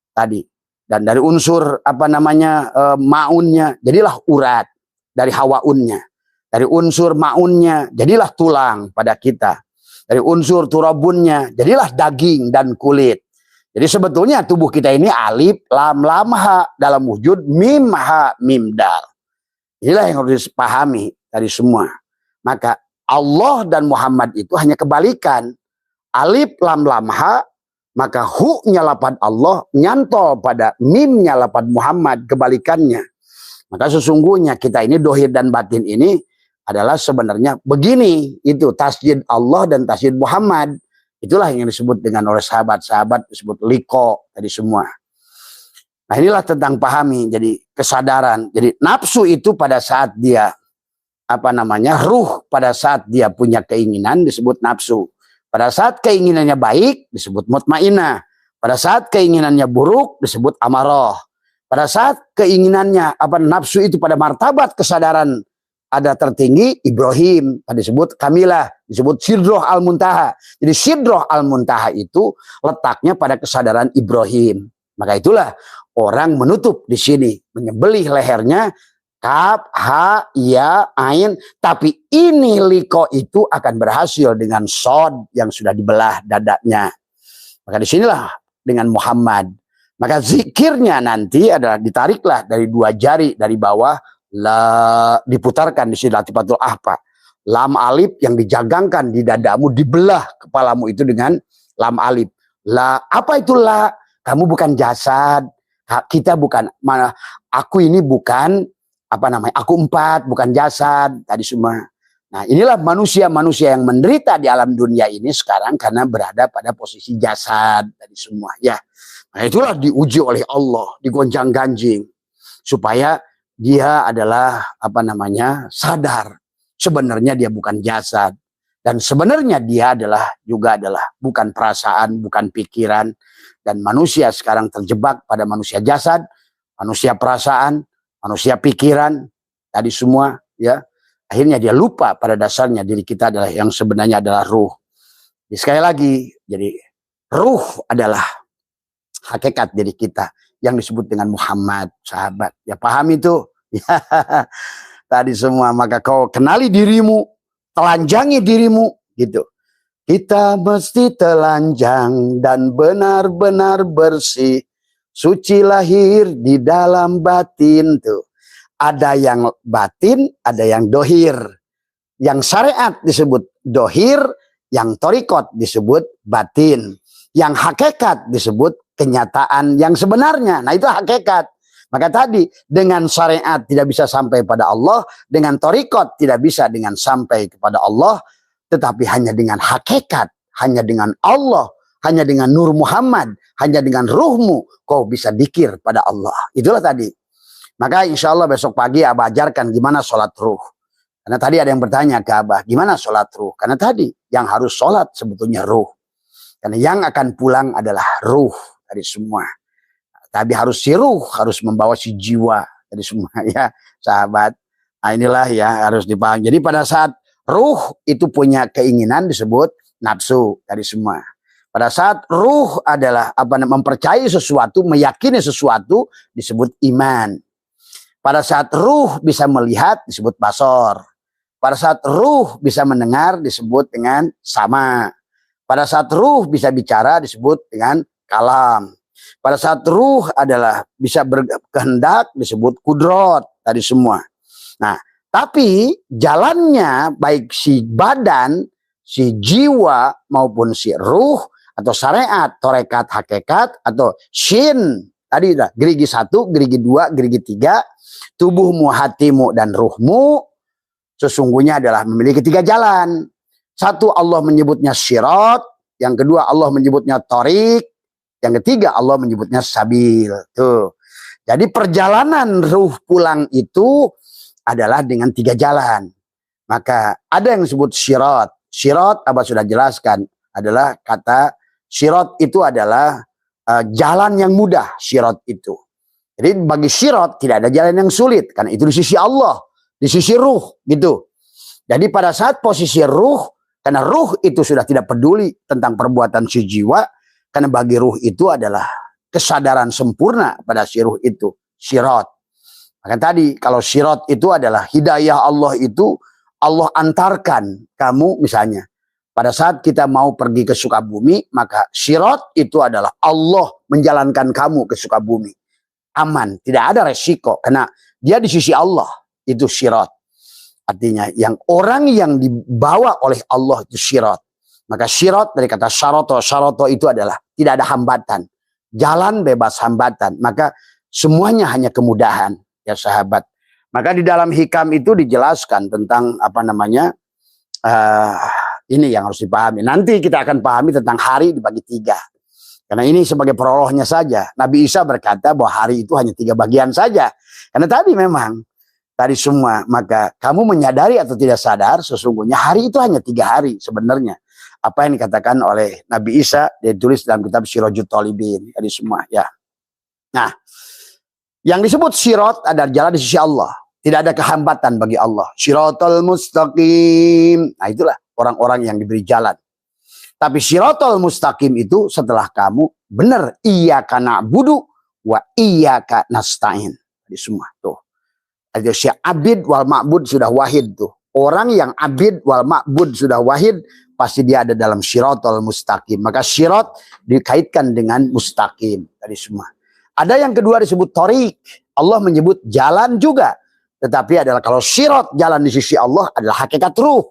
tadi. Dan dari unsur apa namanya maunnya jadilah urat dari hawaunnya. Dari unsur ma'unnya, jadilah tulang pada kita. Dari unsur turabunnya, jadilah daging dan kulit. Jadi sebetulnya tubuh kita ini alif, lam, lam, ha. Dalam wujud mim, ha, mim, dal. Inilah yang harus dipahami dari semua. Maka Allah dan Muhammad itu hanya kebalikan. Alif, lam, lam, ha. Maka hu-nya lapad Allah, nyantol pada mim-nya lapad Muhammad, kebalikannya. Maka sesungguhnya kita ini dohir dan batin ini adalah sebenarnya begini, itu tasjid Allah dan tasjid Muhammad. Itulah yang disebut dengan oleh sahabat-sahabat disebut liko tadi semua. Nah inilah tentang pahami, jadi kesadaran. Jadi nafsu itu pada saat dia apa namanya ruh, pada saat dia punya keinginan disebut nafsu. Pada saat keinginannya baik disebut mutmainnah. Pada saat keinginannya buruk disebut amaroh. Pada saat keinginannya apa nafsu itu pada martabat kesadaran ada tertinggi Ibrahim, disebut kamilah, disebut sidroh al-muntaha. Jadi sidroh al-muntaha itu letaknya pada kesadaran Ibrahim. Maka itulah orang menutup di sini, menyembelih lehernya, kaf, ha, ya, ain. Tapi ini liko itu akan berhasil dengan sod yang sudah dibelah dadanya. Maka disinilah dengan Muhammad. Maka zikirnya nanti adalah ditariklah dari dua jari dari bawah. La diputarkan di sini latifatul ahfa. Lam alif yang dijagangkan di dadamu dibelah kepalamu itu dengan lam alif. La apa itu la? Kamu bukan jasad. Kita bukan mana? Aku ini bukan apa namanya? Aku empat bukan jasad tadi semua. Nah inilah manusia-manusia yang menderita di alam dunia ini sekarang karena berada pada posisi jasad tadi semua. Ya, nah itulah diuji oleh Allah, digonjang-ganjing supaya dia adalah apa namanya sadar sebenarnya dia bukan jasad dan sebenarnya dia adalah bukan perasaan, bukan pikiran, dan manusia sekarang terjebak pada manusia jasad, manusia perasaan, manusia pikiran tadi semua ya. Akhirnya dia lupa pada dasarnya diri kita adalah yang sebenarnya adalah ruh. Jadi sekali lagi, jadi ruh adalah hakikat diri kita yang disebut dengan Muhammad, sahabat. Ya paham itu. Ya, tadi semua. Maka kau kenali dirimu, telanjangi dirimu, gitu. Kita mesti telanjang dan benar-benar bersih. Suci lahir di dalam batin tuh. Ada yang batin, ada yang dohir. Yang syariat disebut dohir, yang torikot disebut batin. Yang hakikat disebut kenyataan yang sebenarnya. Nah itu hakikat. Maka tadi dengan syariat tidak bisa sampai pada Allah, dengan torikot tidak bisa dengan sampai kepada Allah, tetapi hanya dengan hakikat, hanya dengan Allah, hanya dengan Nur Muhammad, hanya dengan ruhmu, kau bisa dikir pada Allah. Itulah tadi. Maka insya Allah besok pagi Abah ajarkan gimana sholat ruh. Karena tadi ada yang bertanya ke Abah, gimana sholat ruh? Karena tadi yang harus sholat sebetulnya ruh. Karena yang akan pulang adalah ruh dari semua. Tapi harus si ruh, harus membawa si jiwa dari semua ya sahabat. Nah inilah ya harus dipahami. Jadi pada saat ruh itu punya keinginan disebut nafsu dari semua. Pada saat ruh adalah mempercayai sesuatu, meyakini sesuatu disebut iman. Pada saat ruh bisa melihat disebut basor. Pada saat ruh bisa mendengar disebut dengan sama. Pada saat ruh bisa bicara disebut dengan kalam. Pada saat ruh adalah bisa berkehendak disebut kudrot tadi semua. Nah, tapi jalannya baik si badan, si jiwa maupun si ruh atau syariat, torekat, hakikat atau shin. Tadi udah gerigi 1, gerigi 2, gerigi 3. Tubuhmu, hatimu dan ruhmu sesungguhnya adalah memiliki 3 jalan. 1 Allah menyebutnya syirat, yang kedua Allah menyebutnya torik, yang ketiga Allah menyebutnya sabil. Tuh. Jadi perjalanan ruh pulang itu adalah dengan 3 jalan. Maka ada yang disebut syirat. Syirat Abah sudah jelaskan adalah kata syirat itu adalah jalan yang mudah. Syirat itu. Jadi bagi syirat tidak ada jalan yang sulit. Karena itu di sisi Allah. Di sisi ruh gitu. Jadi pada saat posisi ruh, karena ruh itu sudah tidak peduli tentang perbuatan si jiwa. Karena bagi ruh itu adalah kesadaran sempurna pada si ruh itu. Syirat. Maka tadi kalau syirat itu adalah hidayah Allah itu Allah antarkan kamu misalnya. Pada saat kita mau pergi ke Sukabumi maka syirat itu adalah Allah menjalankan kamu ke Sukabumi. Aman. Tidak ada resiko. Karena dia di sisi Allah. Itu syirat. Artinya yang orang yang dibawa oleh Allah itu syirat. Maka syirat dari kata syaroto. Syaroto itu adalah tidak ada hambatan. Jalan bebas hambatan. Maka semuanya hanya kemudahan. Ya sahabat. Maka di dalam hikam itu dijelaskan tentang apa namanya. Ini yang harus dipahami. Nanti kita akan pahami tentang hari dibagi 3. Karena ini sebagai prolognya saja. Nabi Isa berkata bahwa hari itu hanya 3 bagian saja. Karena tadi memang. Tadi semua. Maka kamu menyadari atau tidak sadar. Sesungguhnya hari itu hanya 3 hari sebenarnya. Apa yang dikatakan oleh Nabi Isa ditulis dalam kitab Sirajut Thalibin tadi semua ya. Nah, yang disebut sirat adalah jalan di sisi Allah. Tidak ada kehambatan bagi Allah. Siratal mustaqim. Nah, itulah orang-orang yang diberi jalan. Tapi siratal mustaqim itu setelah kamu benar iyyaka na'budu wa iyyaka nasta'in. Tadi semua tuh. Ada si abid wal ma'bud sudah wahid tuh. Orang yang abid wal ma'bud sudah wahid pasti dia ada dalam siratal mustaqim. Maka sirat dikaitkan dengan mustaqim tadi semua. Ada yang kedua disebut torik. Allah menyebut jalan juga. Tetapi adalah kalau sirat jalan di sisi Allah adalah hakikat ruh.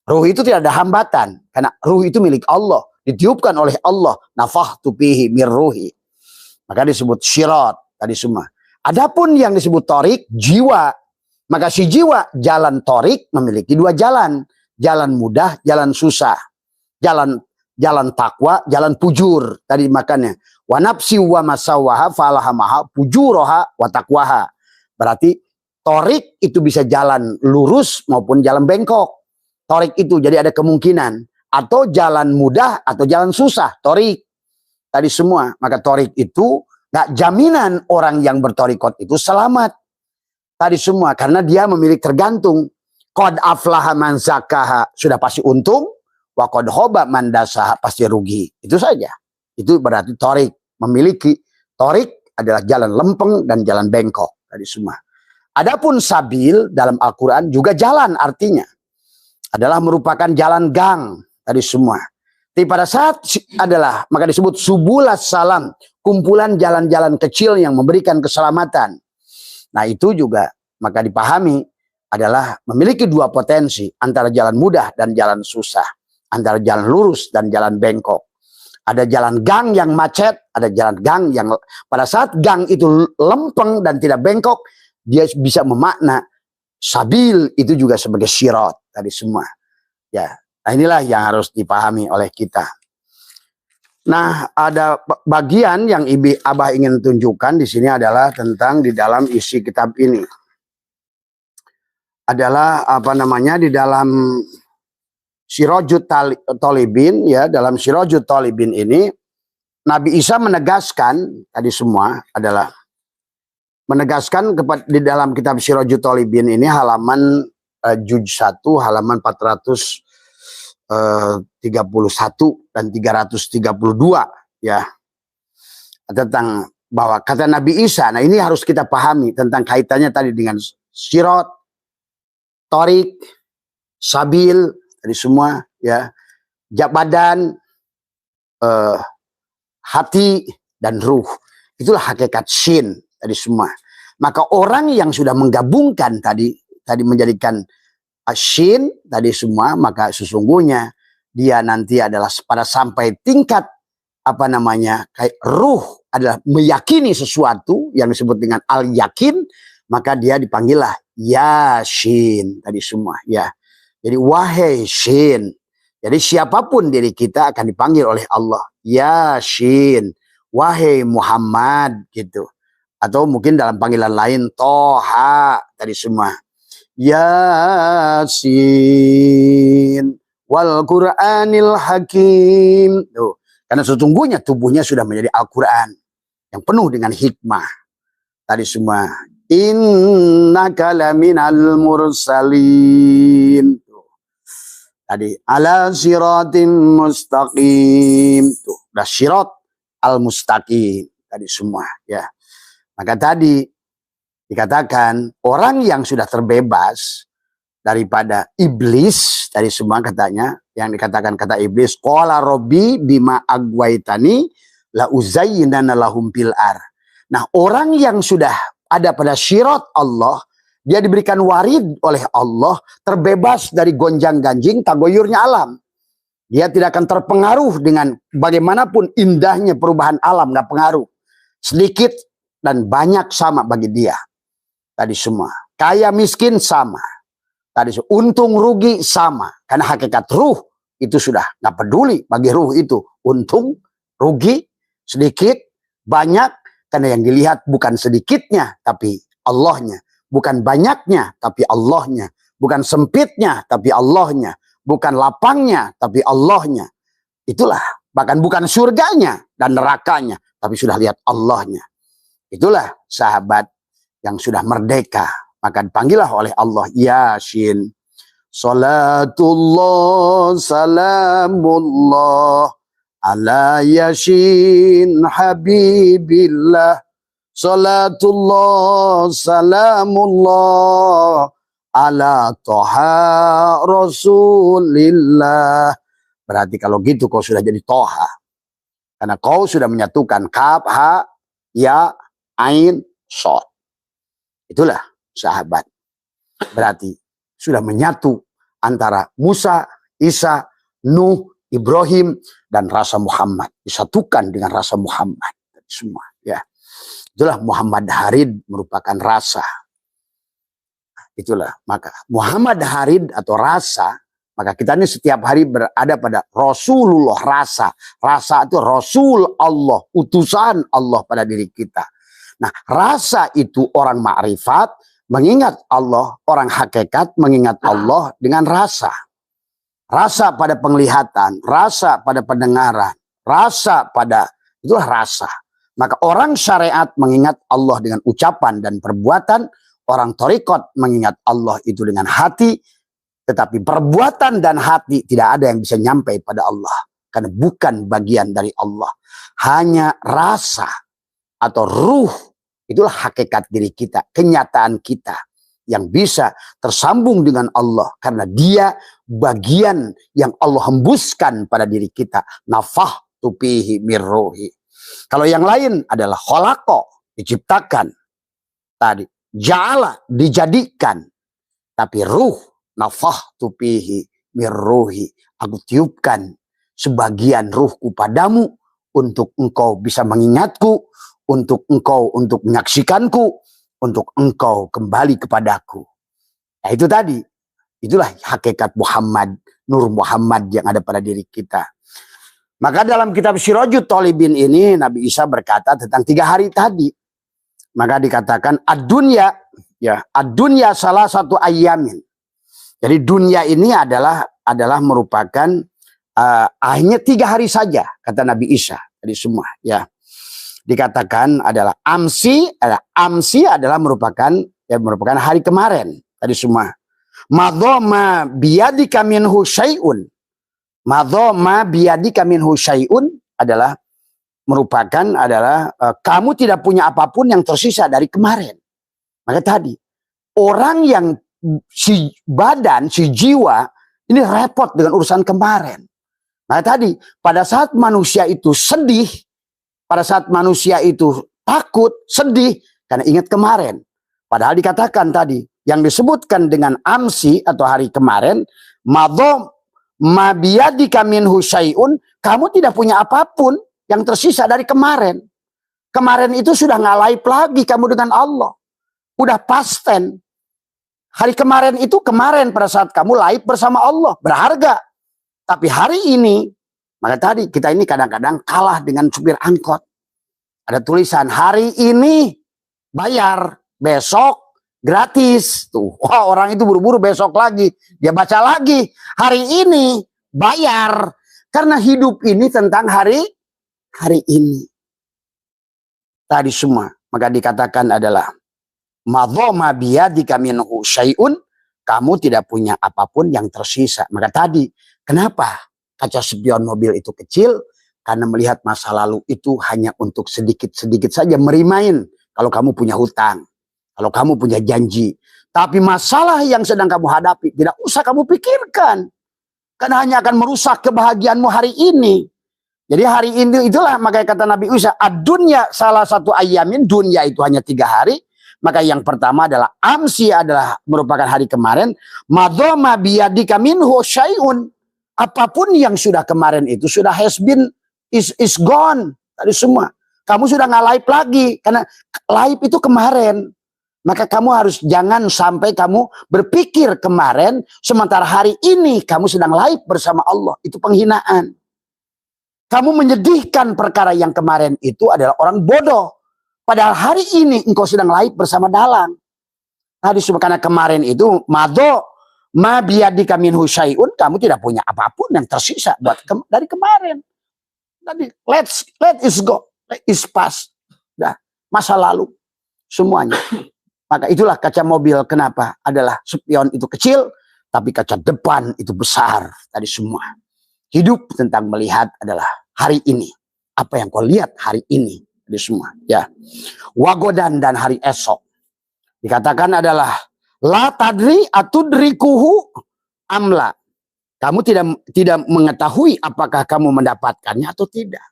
Ruh itu tidak ada hambatan. Karena ruh itu milik Allah. Ditiupkan oleh Allah. Nafakhtu fihi mir ruhi. Maka disebut sirat tadi semua. Adapun yang disebut torik jiwa. Maka si jiwa jalan torik memiliki 2 jalan. Jalan mudah, jalan susah. Jalan takwa, jalan pujur. Tadi makanya. Wa nafsi wa masawaha falahamaha pujuroha wa takwaha. Berarti torik itu bisa jalan lurus maupun jalan bengkok. Torik itu jadi ada kemungkinan. Atau jalan mudah atau jalan susah. Torik. Tadi semua. Maka torik itu gak jaminan orang yang bertorikot itu selamat. Tadi semua. Karena dia memiliki tergantung. Qad aflaha man zakaha sudah pasti untung, wa qad khaba man dasaha pasti rugi. Itu saja. Itu berarti torik memiliki torik adalah jalan lempeng dan jalan bengkok tadi semua. Adapun sabil dalam Al-Quran juga jalan artinya. Adalah merupakan jalan gang tadi semua. Tapi pada saat adalah, maka disebut subulas salam. Kumpulan jalan-jalan kecil yang memberikan keselamatan. Nah itu juga maka dipahami adalah memiliki dua potensi. Antara jalan mudah dan jalan susah. Antara jalan lurus dan jalan bengkok. Ada jalan gang yang macet. Ada jalan gang yang pada saat gang itu lempeng dan tidak bengkok. Dia bisa memakna sabil itu juga sebagai sirat tadi semua. Ya, nah inilah yang harus dipahami oleh kita. Nah, ada bagian yang Abah ingin tunjukkan di sini adalah tentang di dalam isi kitab ini. Adalah apa namanya di dalam Sirajut Thalibin ya, dalam Sirajut Thalibin ini Nabi Isa menegaskan tadi semua adalah menegaskan di dalam kitab Sirajut Thalibin ini halaman juz 1 halaman 431 dan 332 ya, tentang bahwa kata Nabi Isa. Nah ini harus kita pahami tentang kaitannya tadi dengan sirat, torik, sabil tadi semua ya, badan, hati dan ruh. Itulah hakikat shin tadi semua. Maka orang yang sudah menggabungkan tadi menjadikan shin tadi semua, maka sesungguhnya dia nanti adalah pada sampai tingkat apa namanya kayak ruh adalah meyakini sesuatu yang disebut dengan al-yakin, maka dia dipanggillah Yasin tadi semua ya. Jadi wahai shin. Jadi siapapun diri kita akan dipanggil oleh Allah Yasin, wahai Muhammad gitu. Atau mungkin dalam panggilan lain Toha tadi semua. Yasin wal Qur'anil Hakim. Tuh. Karena sesungguhnya tubuhnya sudah menjadi Al-Quran yang penuh dengan hikmah. Tadi semua. Innaka laminal mursalin. Tuh. Tadi ala siratim mustaqim. Tuh. Udah sirat al-mustaqim. Tadi semua ya. Maka tadi dikatakan orang yang sudah terbebas daripada iblis dari semua katanya, yang dikatakan kata iblis, qala rabbi bima agwaitani la uzayyinana lahum fil ar. Nah, orang yang sudah ada pada syirat Allah, dia diberikan warid oleh Allah, terbebas dari gonjang-ganjing tagoyurnya alam. Dia tidak akan terpengaruh dengan bagaimanapun indahnya perubahan alam, nggak pengaruh. Sedikit dan banyak sama bagi dia. Tadi semua. Kaya miskin sama. Tadi untung rugi sama. Karena hakikat ruh itu sudah nggak peduli bagi ruh itu. Untung, rugi, sedikit, banyak. Karena yang dilihat bukan sedikitnya tapi Allahnya. Bukan banyaknya tapi Allahnya. Bukan sempitnya tapi Allahnya. Bukan lapangnya tapi Allahnya. Itulah. Bahkan bukan surganya dan nerakanya. Tapi sudah lihat Allahnya. Itulah sahabat yang sudah merdeka. Maka dipanggillah oleh Allah Yasin. Salatullah salamullah ala Yasin habibillah. Salatullah salamullah ala Toha Rasulillah. Berarti kalau gitu kau sudah jadi Toha. Karena kau sudah menyatukan kaf, ha, ya, ain, shod. Itulah sahabat. Berarti sudah menyatu antara Musa, Isa, Nuh, Ibrahim, dan rasa Muhammad. Disatukan dengan rasa Muhammad. Semua ya. Itulah Muhammad Harid merupakan rasa. Itulah. Maka Muhammad Harid atau rasa, maka kita ini setiap hari berada pada Rasulullah rasa. Rasa itu Rasul Allah, utusan Allah pada diri kita. Nah, rasa itu orang ma'rifat, mengingat Allah, orang hakikat mengingat Allah dengan rasa. Rasa pada penglihatan, rasa pada pendengaran, rasa pada, itulah rasa. Maka orang syariat mengingat Allah dengan ucapan dan perbuatan, orang thariqat mengingat Allah itu dengan hati, tetapi perbuatan dan hati tidak ada yang bisa nyampai pada Allah. Karena bukan bagian dari Allah. Hanya rasa atau ruh Itulah hakikat diri kita, kenyataan kita yang bisa tersambung dengan Allah. Karena dia bagian yang Allah hembuskan pada diri kita. Nafakhtu fihi min ruhi. Kalau yang lain adalah khalaqa, diciptakan. Tadi, ja'ala, dijadikan. Tapi ruh, nafakhtu fihi min ruhi. Aku tiupkan sebagian ruhku padamu untuk engkau bisa mengingatku, untuk engkau untuk menyaksikanku, untuk engkau kembali kepadaku. Nah itu tadi, itulah hakikat Muhammad, Nur Muhammad yang ada pada diri kita. Maka dalam kitab Sirajut Thalibin ini Nabi Isa berkata tentang 3 hari tadi. Maka dikatakan ad-dunya, ya, ad-dunya salah satu ayamin. Jadi dunia ini adalah merupakan hanya 3 hari saja, kata Nabi Isa tadi semua, ya. Dikatakan adalah amsi adalah merupakan hari kemarin tadi semua. Madoma biyadika minhu syai'un. Madoma biyadika minhu syai'un adalah merupakan kamu tidak punya apapun yang tersisa dari kemarin. Maka tadi orang yang si badan, si jiwa ini repot dengan urusan kemarin. Nah tadi pada saat manusia itu sedih, pada saat manusia itu takut, sedih karena ingat kemarin. Padahal dikatakan tadi yang disebutkan dengan amsi atau hari kemarin, madhom mabiyadika minhu syai'un, kamu tidak punya apapun yang tersisa dari kemarin. Kemarin itu sudah nggak laib lagi kamu dengan Allah. Udah past tense. Hari kemarin itu kemarin pada saat kamu laib bersama Allah, berharga. Tapi hari ini, maka tadi kita ini kadang-kadang kalah dengan supir angkot. Ada tulisan hari ini bayar, besok gratis. Tuh, wah, orang itu buru-buru besok lagi. Dia baca lagi, hari ini bayar. Karena hidup ini tentang hari ini. Tadi semua, maka dikatakan adalah madhoma biyadika minhu syai'un, kamu tidak punya apapun yang tersisa. Maka tadi, kenapa kaca spion mobil itu kecil? Karena melihat masa lalu itu hanya untuk sedikit-sedikit saja merimain. Kalau kamu punya hutang, kalau kamu punya janji. Tapi masalah yang sedang kamu hadapi tidak usah kamu pikirkan. Karena hanya akan merusak kebahagiaanmu hari ini. Jadi hari ini itulah makanya kata Nabi Isa, ad-dunya salah satu ayamin, dunia itu hanya 3 hari. Maka yang pertama adalah amsi adalah merupakan hari kemarin. Madhoma biyadika minhu syai'un. Apapun yang sudah kemarin itu sudah has been, is gone. Tadi semua. Kamu sudah nggak laib lagi. Karena laib itu kemarin. Maka kamu harus jangan sampai kamu berpikir kemarin. Sementara hari ini kamu sedang laib bersama Allah. Itu penghinaan. Kamu menyedihkan perkara yang kemarin itu adalah orang bodoh. Padahal hari ini engkau sedang laib bersama dalang. Tadi karena kemarin itu madho ma biyadika minhu syai'un, kamu tidak punya apapun yang tersisa dari kemarin. Tadi let it go, let it pass. Dah, masa lalu semuanya. Maka itulah kaca mobil kenapa adalah spion itu kecil tapi kaca depan itu besar. Tadi semua. Hidup tentang melihat adalah hari ini. Apa yang kau lihat hari ini. Di semua, ya. Wagodan dan hari esok. Dikatakan adalah la tadri atudrikuhu amla. Kamu tidak mengetahui apakah kamu mendapatkannya atau tidak.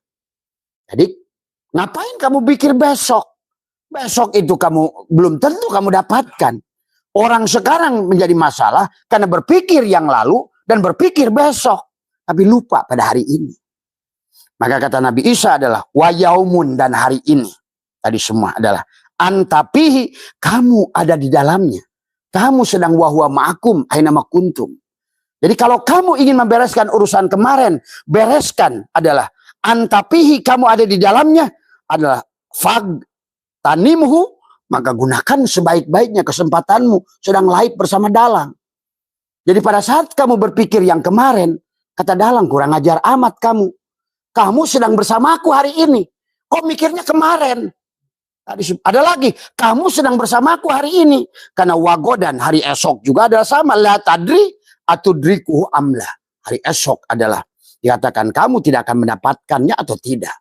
Jadi ngapain kamu pikir besok? Besok itu kamu belum tentu kamu dapatkan. Orang sekarang menjadi masalah karena berpikir yang lalu dan berpikir besok. Tapi lupa pada hari ini. Maka kata Nabi Isa adalah wayaumun dan hari ini. Tadi semua adalah antapihi, kamu ada di dalamnya. Kamu sedang wahwa ma'akum aina ma kuntum. Jadi kalau kamu ingin membereskan urusan kemarin, bereskan adalah antapihi, kamu ada di dalamnya adalah fag tanimhu, maka gunakan sebaik-baiknya kesempatanmu sedang laib bersama dalang. Jadi pada saat kamu berpikir yang kemarin, kata dalang kurang ajar amat kamu. Kamu sedang bersamaku hari ini. Kok mikirnya kemarin? Ada lagi. Kamu sedang bersamaku hari ini. Karena wagodan hari esok juga adalah sama. La tadri atudrikuhu amla. Hari esok adalah dikatakan kamu tidak akan mendapatkannya atau tidak.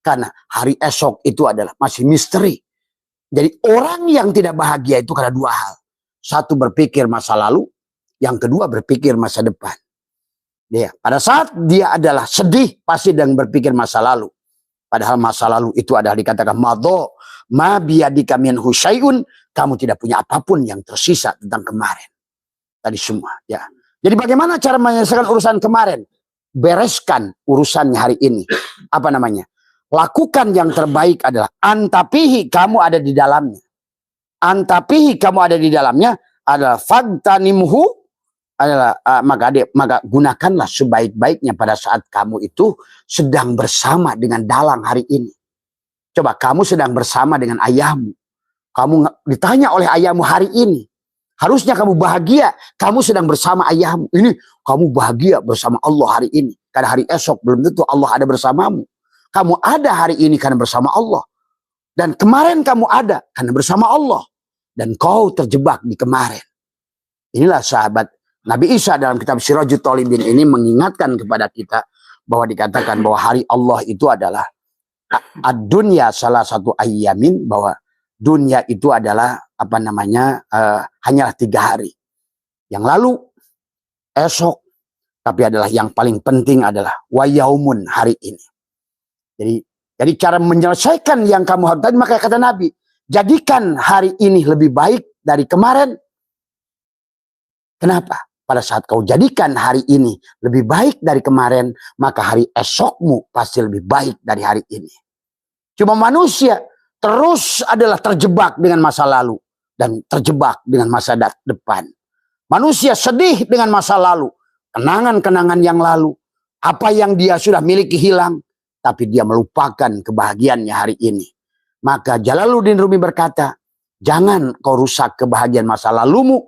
Karena hari esok itu adalah masih misteri. Jadi orang yang tidak bahagia itu karena dua hal. Satu berpikir masa lalu, yang kedua berpikir masa depan. Ya, pada saat dia adalah sedih, pasti sedang berpikir masa lalu. Padahal masa lalu itu adalah dikatakan madho, ma biyadika min husyai'un, kamu tidak punya apapun yang tersisa tentang kemarin. Tadi semua, ya. Jadi bagaimana cara menyelesaikan urusan kemarin? Bereskan urusannya hari ini. Apa namanya? Lakukan yang terbaik adalah antapihi, kamu ada di dalamnya. Antapihi, kamu ada di dalamnya adalah fagtanimhu, adalah maka gunakanlah sebaik-baiknya pada saat kamu itu sedang bersama dengan dalang hari ini. Coba kamu sedang bersama dengan ayahmu. Kamu ditanya oleh ayahmu hari ini. Harusnya kamu bahagia. Kamu sedang bersama ayahmu. Ini kamu bahagia bersama Allah hari ini. Karena hari esok belum tentu Allah ada bersamamu. Kamu ada hari ini karena bersama Allah. Dan kemarin kamu ada karena bersama Allah. Dan kau terjebak di kemarin. Inilah sahabat Nabi Isa dalam kitab Sirajut Thalibin ini mengingatkan kepada kita bahwa dikatakan bahwa hari Allah itu adalah ad-dunya salah satu ayyamin, bahwa dunia itu adalah apa namanya hanyalah 3 hari. Yang lalu esok, tapi adalah yang paling penting adalah wayaumun, hari ini. Jadi cara menyelesaikan yang kamu harus tadi, maka kata Nabi, jadikan hari ini lebih baik dari kemarin. Kenapa? Pada saat kau jadikan hari ini lebih baik dari kemarin, maka hari esokmu pasti lebih baik dari hari ini. Cuma manusia terus adalah terjebak dengan masa lalu dan terjebak dengan masa depan. Manusia sedih dengan masa lalu, kenangan-kenangan yang lalu, apa yang dia sudah miliki hilang, tapi dia melupakan kebahagiaannya hari ini. Maka Jalaluddin Rumi berkata, jangan kau rusak kebahagiaan masa lalumu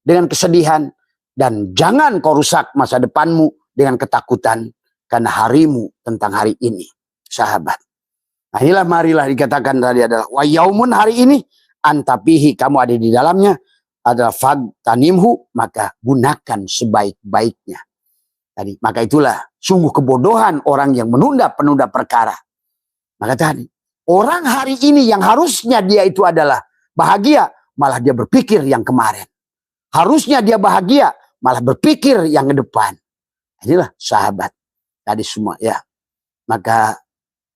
dengan kesedihan, dan jangan kau rusak masa depanmu dengan ketakutan, karena harimu tentang hari ini, sahabat. Nah inilah marilah dikatakan tadi adalah wayaumun, hari ini, antapihi, kamu ada di dalamnya, adalah fagtanimhu, maka gunakan sebaik-baiknya. Tadi, maka itulah sungguh kebodohan orang yang menunda-penunda perkara. Maka tadi, orang hari ini yang harusnya dia itu adalah bahagia, malah dia berpikir yang kemarin. Harusnya dia bahagia, malah berpikir yang ke depan. Inilah sahabat tadi semua, ya. Maka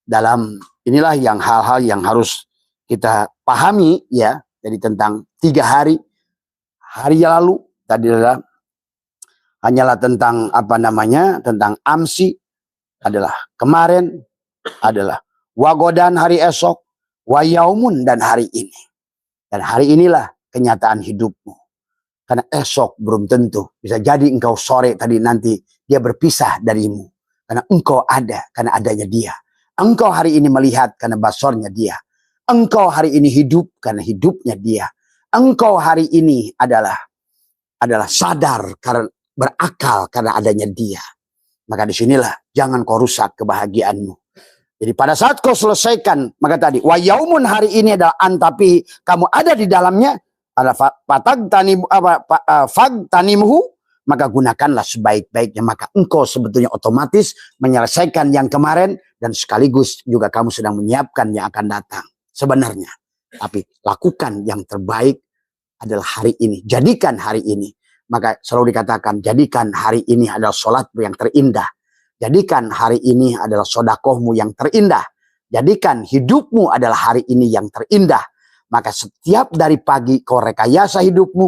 dalam inilah yang hal-hal yang harus kita pahami, ya. Jadi tentang 3 hari. Hari yang lalu tadi adalah hanyalah tentang apa namanya, tentang amsi, adalah kemarin, adalah wagodan, hari esok, wayaumun, dan hari ini. Dan hari inilah kenyataan hidupmu. Karena esok belum tentu. Bisa jadi engkau sore tadi nanti dia berpisah darimu. Karena engkau ada karena adanya dia. Engkau hari ini melihat karena basornya dia. Engkau hari ini hidup karena hidupnya dia. Engkau hari ini adalah sadar karena berakal karena adanya dia. Maka disinilah jangan kau rusak kebahagiaanmu. Jadi pada saat kau selesaikan, maka tadi wayaumun, hari ini adalah antapi, kamu ada di dalamnya, ada fagtanimhu, maka gunakanlah sebaik-baiknya. Maka engkau sebetulnya otomatis menyelesaikan yang kemarin, dan sekaligus juga kamu sedang menyiapkan yang akan datang sebenarnya. Tapi lakukan yang terbaik adalah hari ini. Jadikan hari ini. Maka selalu dikatakan, jadikan hari ini adalah sholatmu yang terindah. Jadikan hari ini adalah sodakohmu yang terindah. Jadikan hidupmu adalah hari ini yang terindah. Maka setiap dari pagi kau rekayasa hidupmu.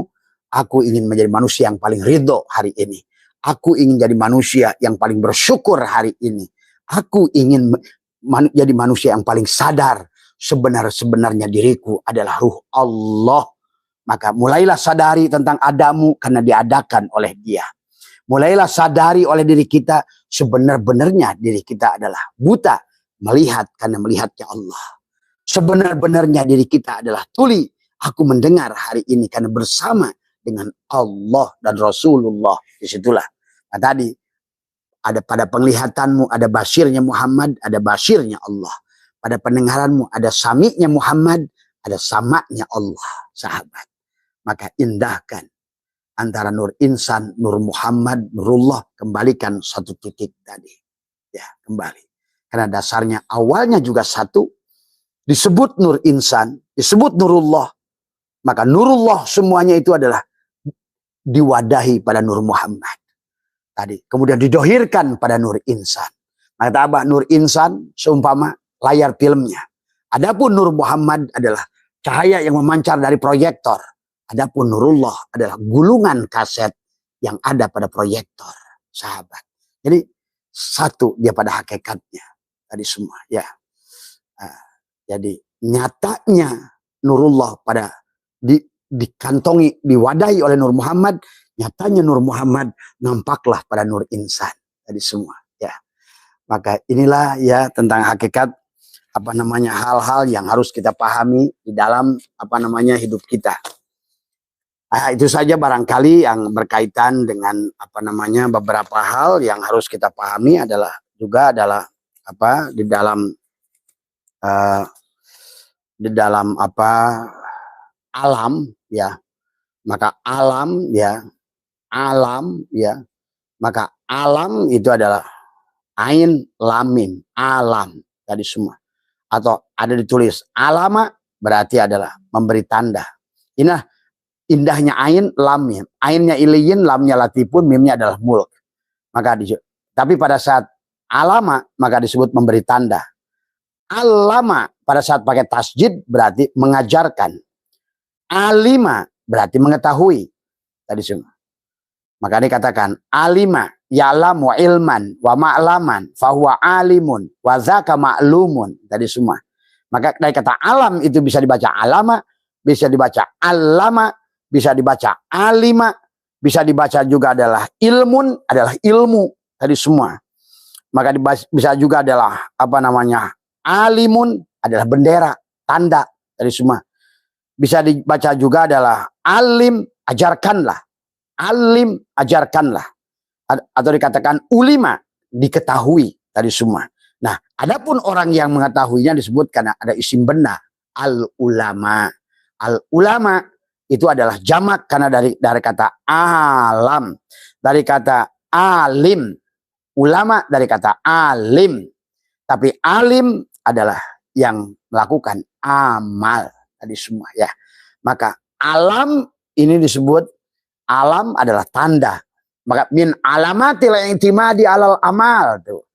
Aku ingin menjadi manusia yang paling ridho hari ini. Aku ingin jadi manusia yang paling bersyukur hari ini. Aku ingin jadi manusia yang paling sadar. Sebenarnya diriku adalah ruh Allah. Maka mulailah sadari tentang adamu karena diadakan oleh dia. Mulailah sadari oleh diri kita, sebenar-benarnya diri kita adalah buta. Melihat karena melihatnya Allah. Sebenar-benarnya diri kita adalah tuli. Aku mendengar hari ini karena bersama dengan Allah dan Rasulullah. Disitulah. Nah, tadi ada pada penglihatanmu ada basirnya Muhammad, ada basirnya Allah. Pada pendengaranmu ada sami'nya Muhammad, ada samaknya Allah, sahabat. Maka indahkan antara nur insan, nur Muhammad, nurullah, kembalikan satu titik tadi. Ya, kembali. Karena dasarnya awalnya juga satu. disebut nur insan, disebut nurullah, maka nurullah semuanya itu adalah diwadahi pada nur Muhammad. Tadi kemudian didohirkan pada nur insan. Maka apa? Nur insan seumpama layar filmnya. Adapun nur Muhammad adalah cahaya yang memancar dari proyektor. Adapun nurullah adalah gulungan kaset yang ada pada proyektor, sahabat. Jadi satu dia pada hakikatnya tadi semua, ya. Jadi nyatanya nurullah pada dikantongi, diwadahi oleh nur Muhammad, nyatanya nur Muhammad nampaklah pada nur insan tadi semua, ya. Maka inilah ya tentang hakikat apa namanya hal-hal yang harus kita pahami di dalam apa namanya hidup kita. Itu saja barangkali yang berkaitan dengan apa namanya beberapa hal yang harus kita pahami adalah apa di dalam apa alam, ya. Maka alam, ya, maka alam itu adalah ain lamim, alam tadi semua. Atau ada ditulis alama berarti adalah memberi tanda. Inilah indahnya ain lamim. Ainnya iliyin, lamnya latifun, mimnya adalah mulk. Maka tapi pada saat alama maka disebut memberi tanda. Alama pada saat pakai tasjid berarti mengajarkan. Alima berarti mengetahui. Tadi semua. Maka dikatakan alima ya'lamu ilman wa ma'laman fahuwa alimun wa dzaka ma'lumun. Tadi semua. Maka dari kata alam itu bisa dibaca alama, bisa dibaca alama, bisa dibaca alima, bisa dibaca juga adalah ilmun, adalah ilmu. Tadi semua. Maka bisa juga adalah apa namanya alimun, adalah bendera, tanda. Tadi semua. Bisa dibaca juga adalah alim, ajarkanlah. Alim, ajarkanlah. Atau dikatakan ulima, diketahui. Tadi semua. Nah, adapun orang yang mengetahuinya disebutkan ada isim benar. Al-ulama. Al-ulama itu adalah jamak karena dari kata alam. Dari kata alim. Ulama dari kata alim. Tapi alim adalah yang melakukan amal. Tadi semua, ya. Maka alam ini disebut, alam adalah tanda. Maka min alamatil i'timadi alal amal tuh.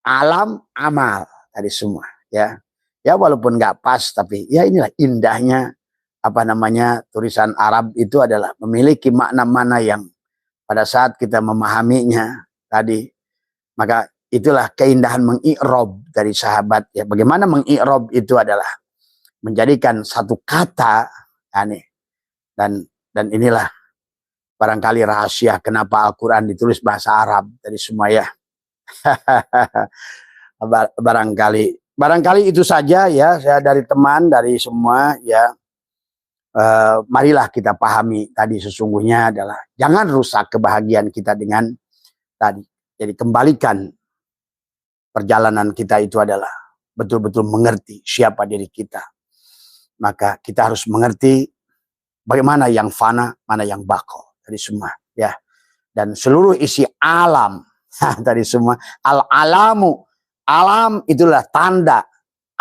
Alam amal tadi semua, ya. Ya walaupun nggak pas tapi ya inilah indahnya apa namanya tulisan Arab itu adalah memiliki makna-makna yang pada saat kita memahaminya tadi, maka itulah keindahan mengi'rob dari sahabat, ya. Bagaimana mengi'rob itu adalah menjadikan satu kata aneh, dan inilah barangkali rahasia kenapa Al-Quran ditulis bahasa Arab tadi semua, ya. barangkali itu saja, ya, saya dari teman dari semua, ya. Marilah kita pahami tadi sesungguhnya adalah jangan rusak kebahagiaan kita dengan tadi. Jadi kembalikan perjalanan kita itu adalah betul-betul mengerti siapa diri kita. Maka kita harus mengerti bagaimana yang fana, mana yang bako. Tadi semua, ya. Dan seluruh isi alam, tadi semua. Al-alamu, alam itulah tanda.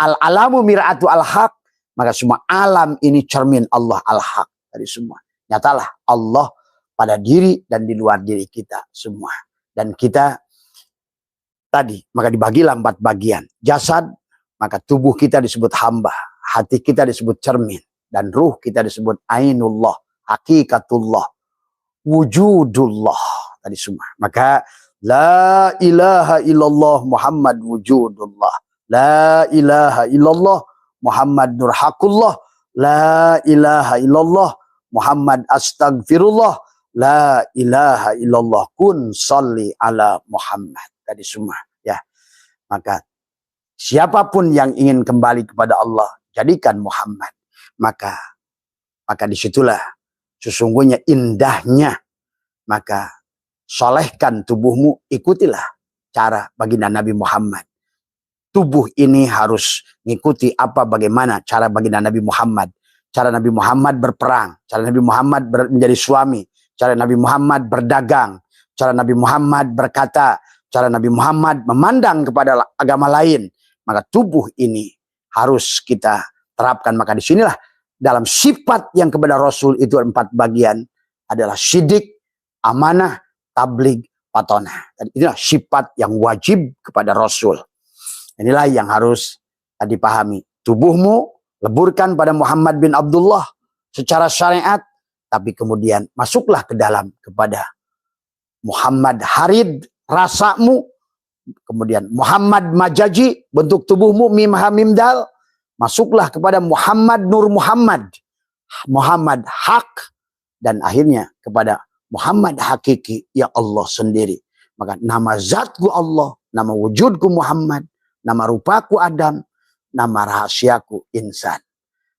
Al-alamu mir'atu al-haq. Maka semua alam ini cermin Allah al-haq. Tadi semua. Nyatalah Allah pada diri dan di luar diri kita semua. Dan kita tadi, maka dibagilah 4 bagian. Jasad, maka tubuh kita disebut hamba. Hati kita disebut cermin. Dan ruh kita disebut ainullah, hakikatullah, wujudullah. Tadi semua. Maka la ilaha illallah Muhammad wujudullah. La ilaha illallah Muhammad nurhakullah. La ilaha illallah Muhammad astagfirullah. La ilaha illallah kun salli ala Muhammad. Tadi semua, ya. Maka siapapun yang ingin kembali kepada Allah, jadikan Muhammad. Maka disitulah sesungguhnya indahnya. Maka solehkan tubuhmu, ikutilah cara baginda Nabi Muhammad. Tubuh ini harus mengikuti bagaimana cara baginda Nabi Muhammad. Cara Nabi Muhammad berperang, cara Nabi Muhammad menjadi suami, cara Nabi Muhammad berdagang, cara Nabi Muhammad berkata, cara Nabi Muhammad memandang kepada agama lain. Maka tubuh ini harus kita terapkan. Maka disinilah dalam sifat yang kepada Rasul itu 4 bagian adalah syidik, amanah, tabligh, patonah. Dan inilah sifat yang wajib kepada Rasul. Inilah yang harus dipahami. Tubuhmu leburkan pada Muhammad bin Abdullah secara syariat, tapi kemudian masuklah ke dalam kepada Muhammad Harid rasamu, kemudian Muhammad Majaji bentuk tubuhmu mim ha mim dal, masuklah kepada Muhammad Nur Muhammad, Muhammad Hak, dan akhirnya kepada Muhammad Hakiki, ya Allah sendiri. Maka nama zatku Allah, nama wujudku Muhammad, nama rupaku Adam, nama rahasiaku insan.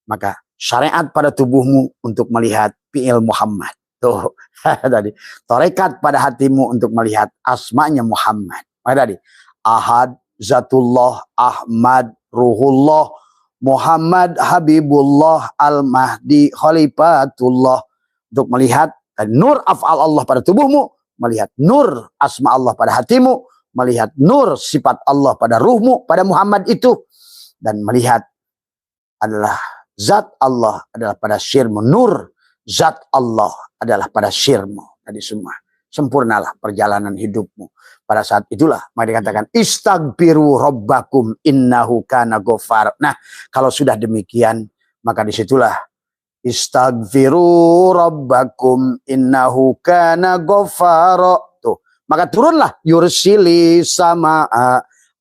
Maka syariat pada tubuhmu untuk melihat fi'il Muhammad. Tuh, tadi. Tarekat pada hatimu untuk melihat asmanya Muhammad. Maka tadi, Ahad, Zatullah, Ahmad, Ruhullah, Muhammad, Habibullah, Al-Mahdi, Khalifatullah. Untuk melihat nur af'al Allah pada tubuhmu, melihat nur asma Allah pada hatimu, melihat nur sifat Allah pada ruhmu, pada Muhammad itu, dan melihat adalah zat Allah adalah pada syirmu, nur zat Allah adalah pada syirmu. Tadi semua sempurnalah perjalanan hidupmu. Pada saat itulah maka dikatakan istaghfiru rabbakum innahu kana ghafar. Nah, kalau sudah demikian maka disitulah istaghfiru rabbakum innahu kana ghafar. Tuh, maka turunlah yursili sama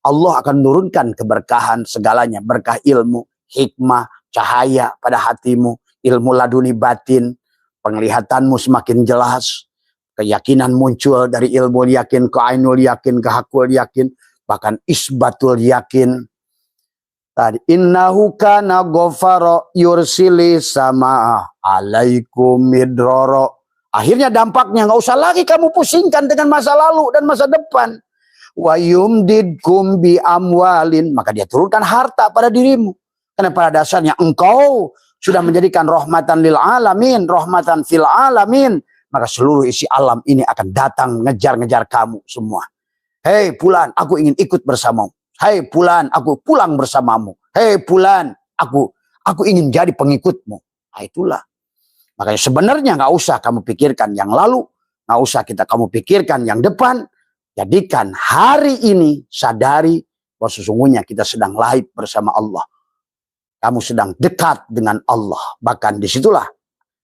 Allah akan menurunkan keberkahan segalanya, berkah ilmu, hikmah, cahaya pada hatimu, ilmu laduni batin, penglihatanmu semakin jelas, keyakinan muncul dari ilmu yakin ke ainul yakin ke hakul yakin, bahkan isbatul yakin. Tadi innahu kana ghafara yursilis sama alaikum midrara. Akhirnya dampaknya nggak usah lagi kamu pusingkan dengan masa lalu dan masa depan. Wa yumdidkum bi amwalin, maka dia turunkan harta pada dirimu. Karena pada dasarnya engkau sudah menjadikan rahmatan lil alamin, rahmatan fil alamin, maka seluruh isi alam ini akan datang ngejar-ngejar kamu semua. Hei Fulan, aku ingin ikut bersamamu. Hei Fulan, aku pulang bersamamu. Hei Fulan, aku ingin jadi pengikutmu. Nah, itulah. Makanya sebenarnya nggak usah kamu pikirkan yang lalu, nggak usah kamu pikirkan yang depan. Jadikan hari ini sadari bahwa sesungguhnya kita sedang lahir bersama Allah. Kamu sedang dekat dengan Allah. Bahkan disitulah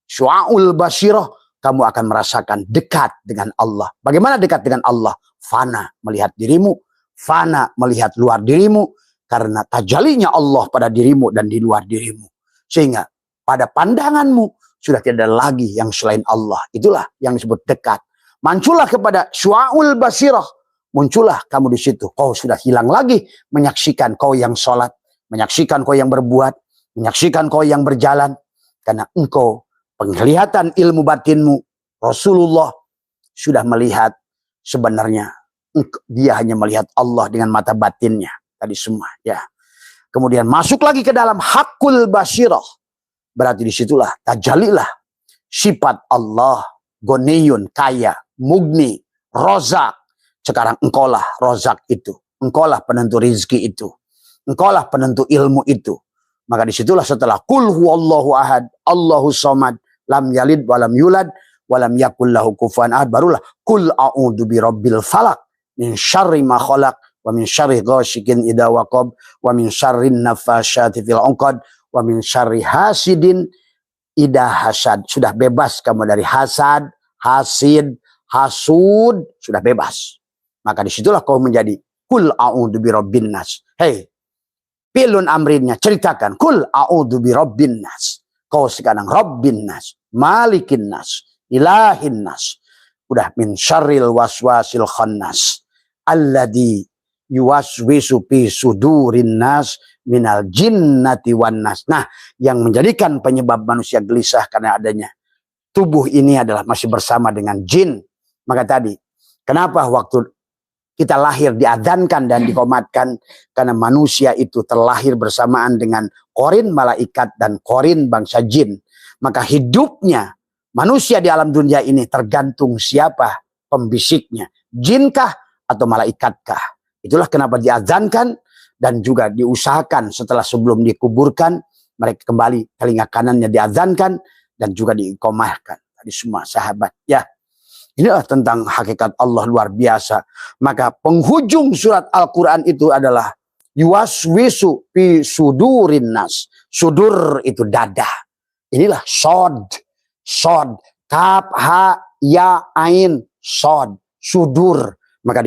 syu'aul basirah, kamu akan merasakan dekat dengan Allah. Bagaimana dekat dengan Allah? Fana melihat dirimu, fana melihat luar dirimu, karena tajalinya Allah pada dirimu dan di luar dirimu. Sehingga pada pandanganmu sudah tidak ada lagi yang selain Allah. Itulah yang disebut dekat. Muncullah kepada syu'aul basirah. Muncullah kamu di situ. Kau sudah hilang lagi menyaksikan kau yang sholat, menyaksikan kau yang berbuat, menyaksikan kau yang berjalan. Karena engkau penglihatan ilmu batinmu, Rasulullah sudah melihat sebenarnya dia hanya melihat Allah dengan mata batinnya. Tadi semua ya. Kemudian masuk lagi ke dalam hakul basirah. Berarti disitulah tajalilah sifat Allah, goniyun, kaya, mugni, rozak. Sekarang engkaulah rozak itu. Engkaulah penentu rizki itu. Engkaulah penentu ilmu itu. Maka disitulah setelah kul huwallahu ahad, Allahu somad, lam yalid walam yulad, walam yakul lahu kufuwan ahad, barulah kul a'udzu birabbil falaq min syarri ma khalaq wa min syarri ghasikin idza waqab wa min syarrin nafasyati fil 'uqad wa min syarri hasidin idza hasad. Sudah bebas kamu dari hasad, hasid, hasud, sudah bebas. Maka disitulah kau menjadi kul a'udzu birabbin nas. Hei, pilun amrinnya, ceritakan kul a'udzu birabbin nas. Kau sekarang rabbin nas, malikin nas, ilahin nas. Udah min syarril waswasil khannas alladzi yuwaswisu fi sudurin nas minal jinnati wan nas. Nah, yang menjadikan penyebab manusia gelisah karena adanya tubuh ini adalah masih bersama dengan jin. Maka tadi, kenapa waktu kita lahir diadzankan dan dikomatkan? Karena manusia itu terlahir bersamaan dengan korin malaikat dan korin bangsa jin. Maka hidupnya manusia di alam dunia ini tergantung siapa pembisiknya, jinkah atau malaikatkah. Itulah kenapa diadzankan dan juga diusahakan setelah sebelum dikuburkan mereka kembali telinga kanannya diazankan dan juga diiqomahkan. Tadi semua sahabat ya. Inilah tentang hakikat Allah luar biasa. Maka penghujung surat Al-Quran itu adalah yuwaswisu fi sudurin nas. Sudur itu dada. Inilah sod. Sod. Kaf, ha, ya, ain, sod. Sudur. Maka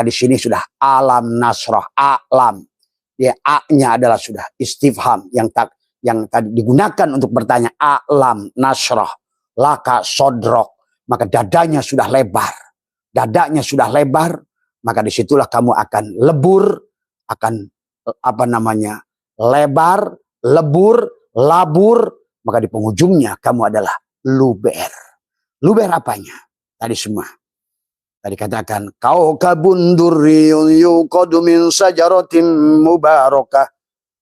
di sini sudah alam nasrah, alam. Ya, a-nya adalah sudah istifham yang tadi digunakan untuk bertanya, alam nasrah, laka sodrok. Maka dadanya sudah lebar. Dadanya sudah lebar, maka disitulah kamu akan lebur, akan lebar, lebur, labur, maka di penghujungnya kamu adalah luber. Luber apanya? Tadi semua. Tadi katakan kaukabun durriyun yuqadu min sajaratin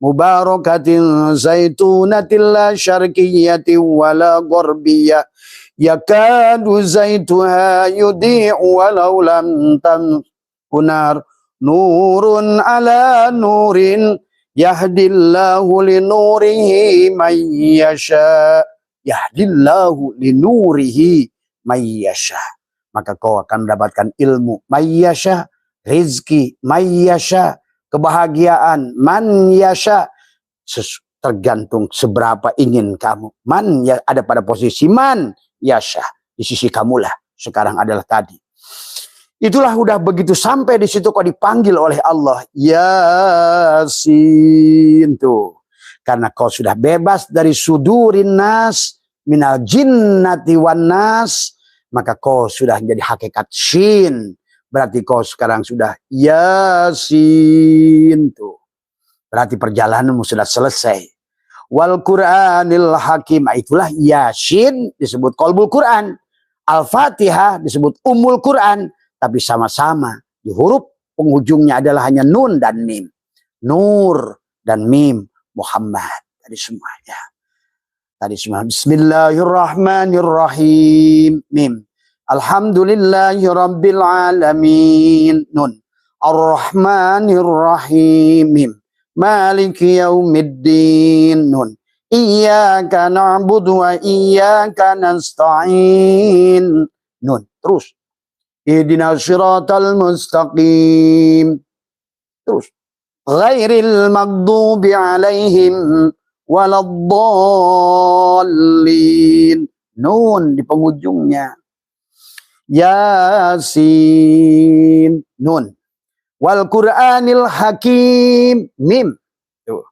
mubarakatin zaitunatin la syarqiyyati wala gharbiyah yakadu zaituha yudhi'u walau lam tamkunar nurun ala nurin yahdillahu linurihi may yasha yahdillahu linurihi may yasha. Maka kau akan mendapatkan ilmu mayyasha, rizki mayyasha, kebahagiaan man yasha, tergantung seberapa ingin kamu. Man ya ada pada posisi man yasha, di sisi kamulah sekarang adalah tadi. Itulah udah begitu sampai di situ kau dipanggil oleh Allah Yasin tuh. Karena kau sudah bebas dari sudurin nas minal jinnati wan nas. Maka kau sudah menjadi hakikat shin. Berarti kau sekarang sudah yasin tuh. Berarti perjalananmu sudah selesai. Wal Qur'anil Hakim. Itulah yasin disebut qalbul Quran. Al-Fatihah disebut Ummul Quran. Tapi sama-sama di huruf penghujungnya adalah hanya nun dan mim. Nur dan mim Muhammad. Tadi semuanya. Tadi semua. Bismillahirrahmanirrahim. Mim. Alhamdulillahi rabbil alamin. Nun. Ar-Rahmanirrahim. Mim. Maliki yaumiddin. Nun. Iyyaka na'budu wa iyyaka nasta'in. Nun. Terus. Ihdinas siratal mustaqim. Terus. Ghairil maghdubi alaihim waladdallin. Nun di penghujungnya. Yasin. Nun. Wal Qur'anil Hakim. Mim. Tuh.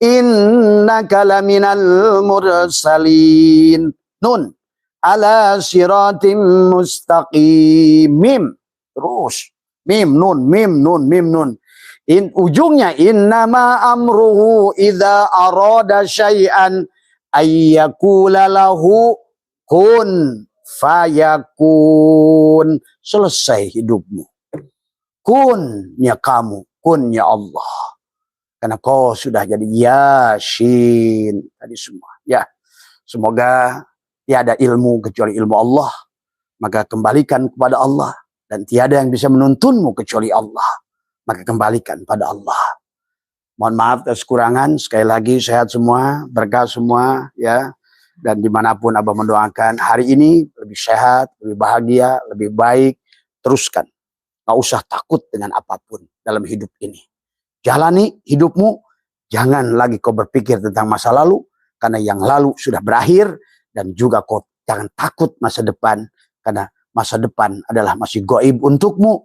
Innaka laminal mursalin. Nun. Ala siratim mustaqim. Mim. Terus. Mim, nun, mim, nun, mim, nun. Ujungnya innama amruhu idza arada syai'an ayyakula lahu kun fayakun. Selesai hidupmu. Kun ya kamu, kun ya Allah. Karena kau sudah jadi yasin tadi semua. Ya, semoga tiada ilmu kecuali ilmu Allah. Maka kembalikan kepada Allah dan tiada yang bisa menuntunmu kecuali Allah. Maka kembalikan pada Allah. Mohon maaf atas kekurangan. Sekali lagi sehat semua, berkah semua ya. Dan dimanapun Abah mendoakan hari ini lebih sehat, lebih bahagia, lebih baik. Teruskan. Gak usah takut dengan apapun dalam hidup ini. Jalani hidupmu. Jangan lagi kau berpikir tentang masa lalu. Karena yang lalu sudah berakhir. Dan juga kau jangan takut masa depan. Karena masa depan adalah masih gaib untukmu.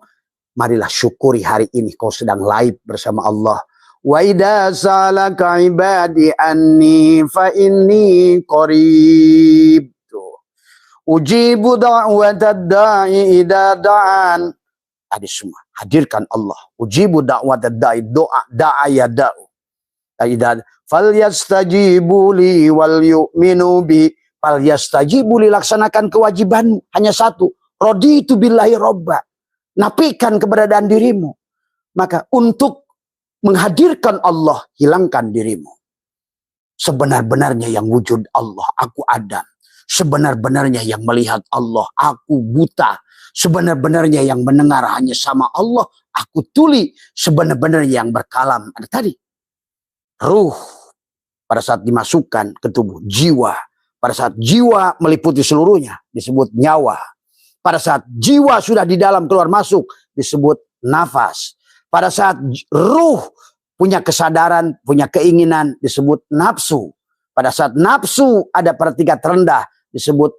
Marilah syukuri hari ini kau sedang live bersama Allah. Wa idza salaka ibadi anni fa inni qarib. Ujibu da'watad da'i idza da'an. Tadi semua hadirkan Allah. Ujibu da'watad da'i da'a yada'u. Idza falyastajibu li wal yu'minu bi. Falyastajibu li, laksanakan kewajiban hanya satu. Raditu billahi robba. Nafikan keberadaan dirimu. Maka untuk menghadirkan Allah, hilangkan dirimu. Sebenar-benarnya yang wujud Allah. Aku Adam. sebenar-benarnya yang melihat Allah, aku buta. Sebenar-benarnya yang mendengar hanya sama Allah, aku tuli. Sebenar-benarnya yang berkalam. Ada tadi. Ruh pada saat dimasukkan ke tubuh. Jiwa. Pada saat jiwa meliputi seluruhnya disebut nyawa. Pada saat jiwa sudah di dalam keluar masuk disebut nafas. Pada saat ruh punya kesadaran, punya keinginan disebut nafsu. Pada saat nafsu ada pada tingkat terendah disebut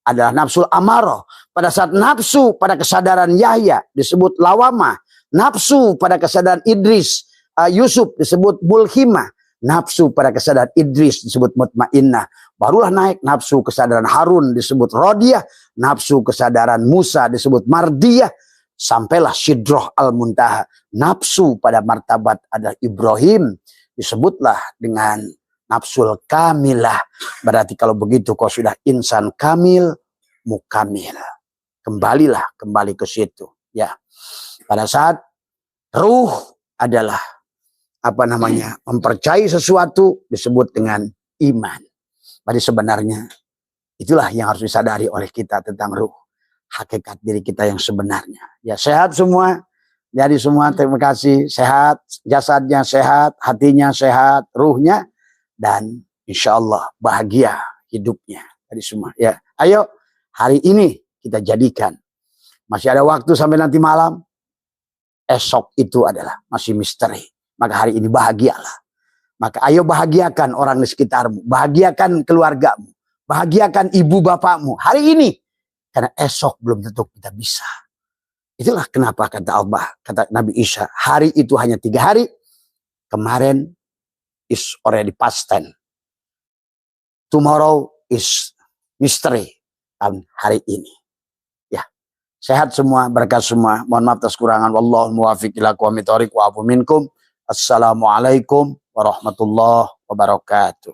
adalah nafsul amarah. Pada saat nafsu pada kesadaran Yahya disebut lawamah. Nafsu pada kesadaran Idris, Yusuf disebut mulhimah. Nafsu pada kesadaran Idris disebut mutmainnah. Barulah naik nafsu kesadaran Harun disebut rodiyah. Nafsu kesadaran Musa disebut mardiyah. Sampailah Sidroh al-Muntaha. Nafsu pada martabat adalah Ibrahim disebutlah dengan nafsul kamilah. Berarti kalau begitu kau sudah insan kamil, mukamil. Kembali ke situ. Ya. Pada saat ruh adalah mempercayai sesuatu disebut dengan iman. Jadi sebenarnya itulah yang harus disadari oleh kita tentang ruh. Hakikat diri kita yang sebenarnya. Ya, sehat semua. Jadi semua terima kasih. Sehat, jasadnya sehat, hatinya sehat, ruhnya. Dan insya Allah bahagia hidupnya. Jadi semua. Ya, ayo hari ini kita jadikan. Masih ada waktu sampai nanti malam. Esok itu adalah masih misteri. Maka hari ini bahagialah. Maka ayo bahagiakan orang di sekitarmu. Bahagiakan keluargamu. Bahagiakan ibu bapakmu. Hari ini. Karena esok belum tentu kita bisa. Itulah kenapa kata Allah, kata Nabi Isa. Hari itu hanya 3 hari. Kemarin is already past tense. Tomorrow is mystery. Dan hari ini. Ya. Sehat semua, berkat semua. Mohon maaf atas kurangan. Wallahu muwaffiq ila aqwamit thoriq wa afu minkum. Assalamualaikum warahmatullahi wabarakatuh.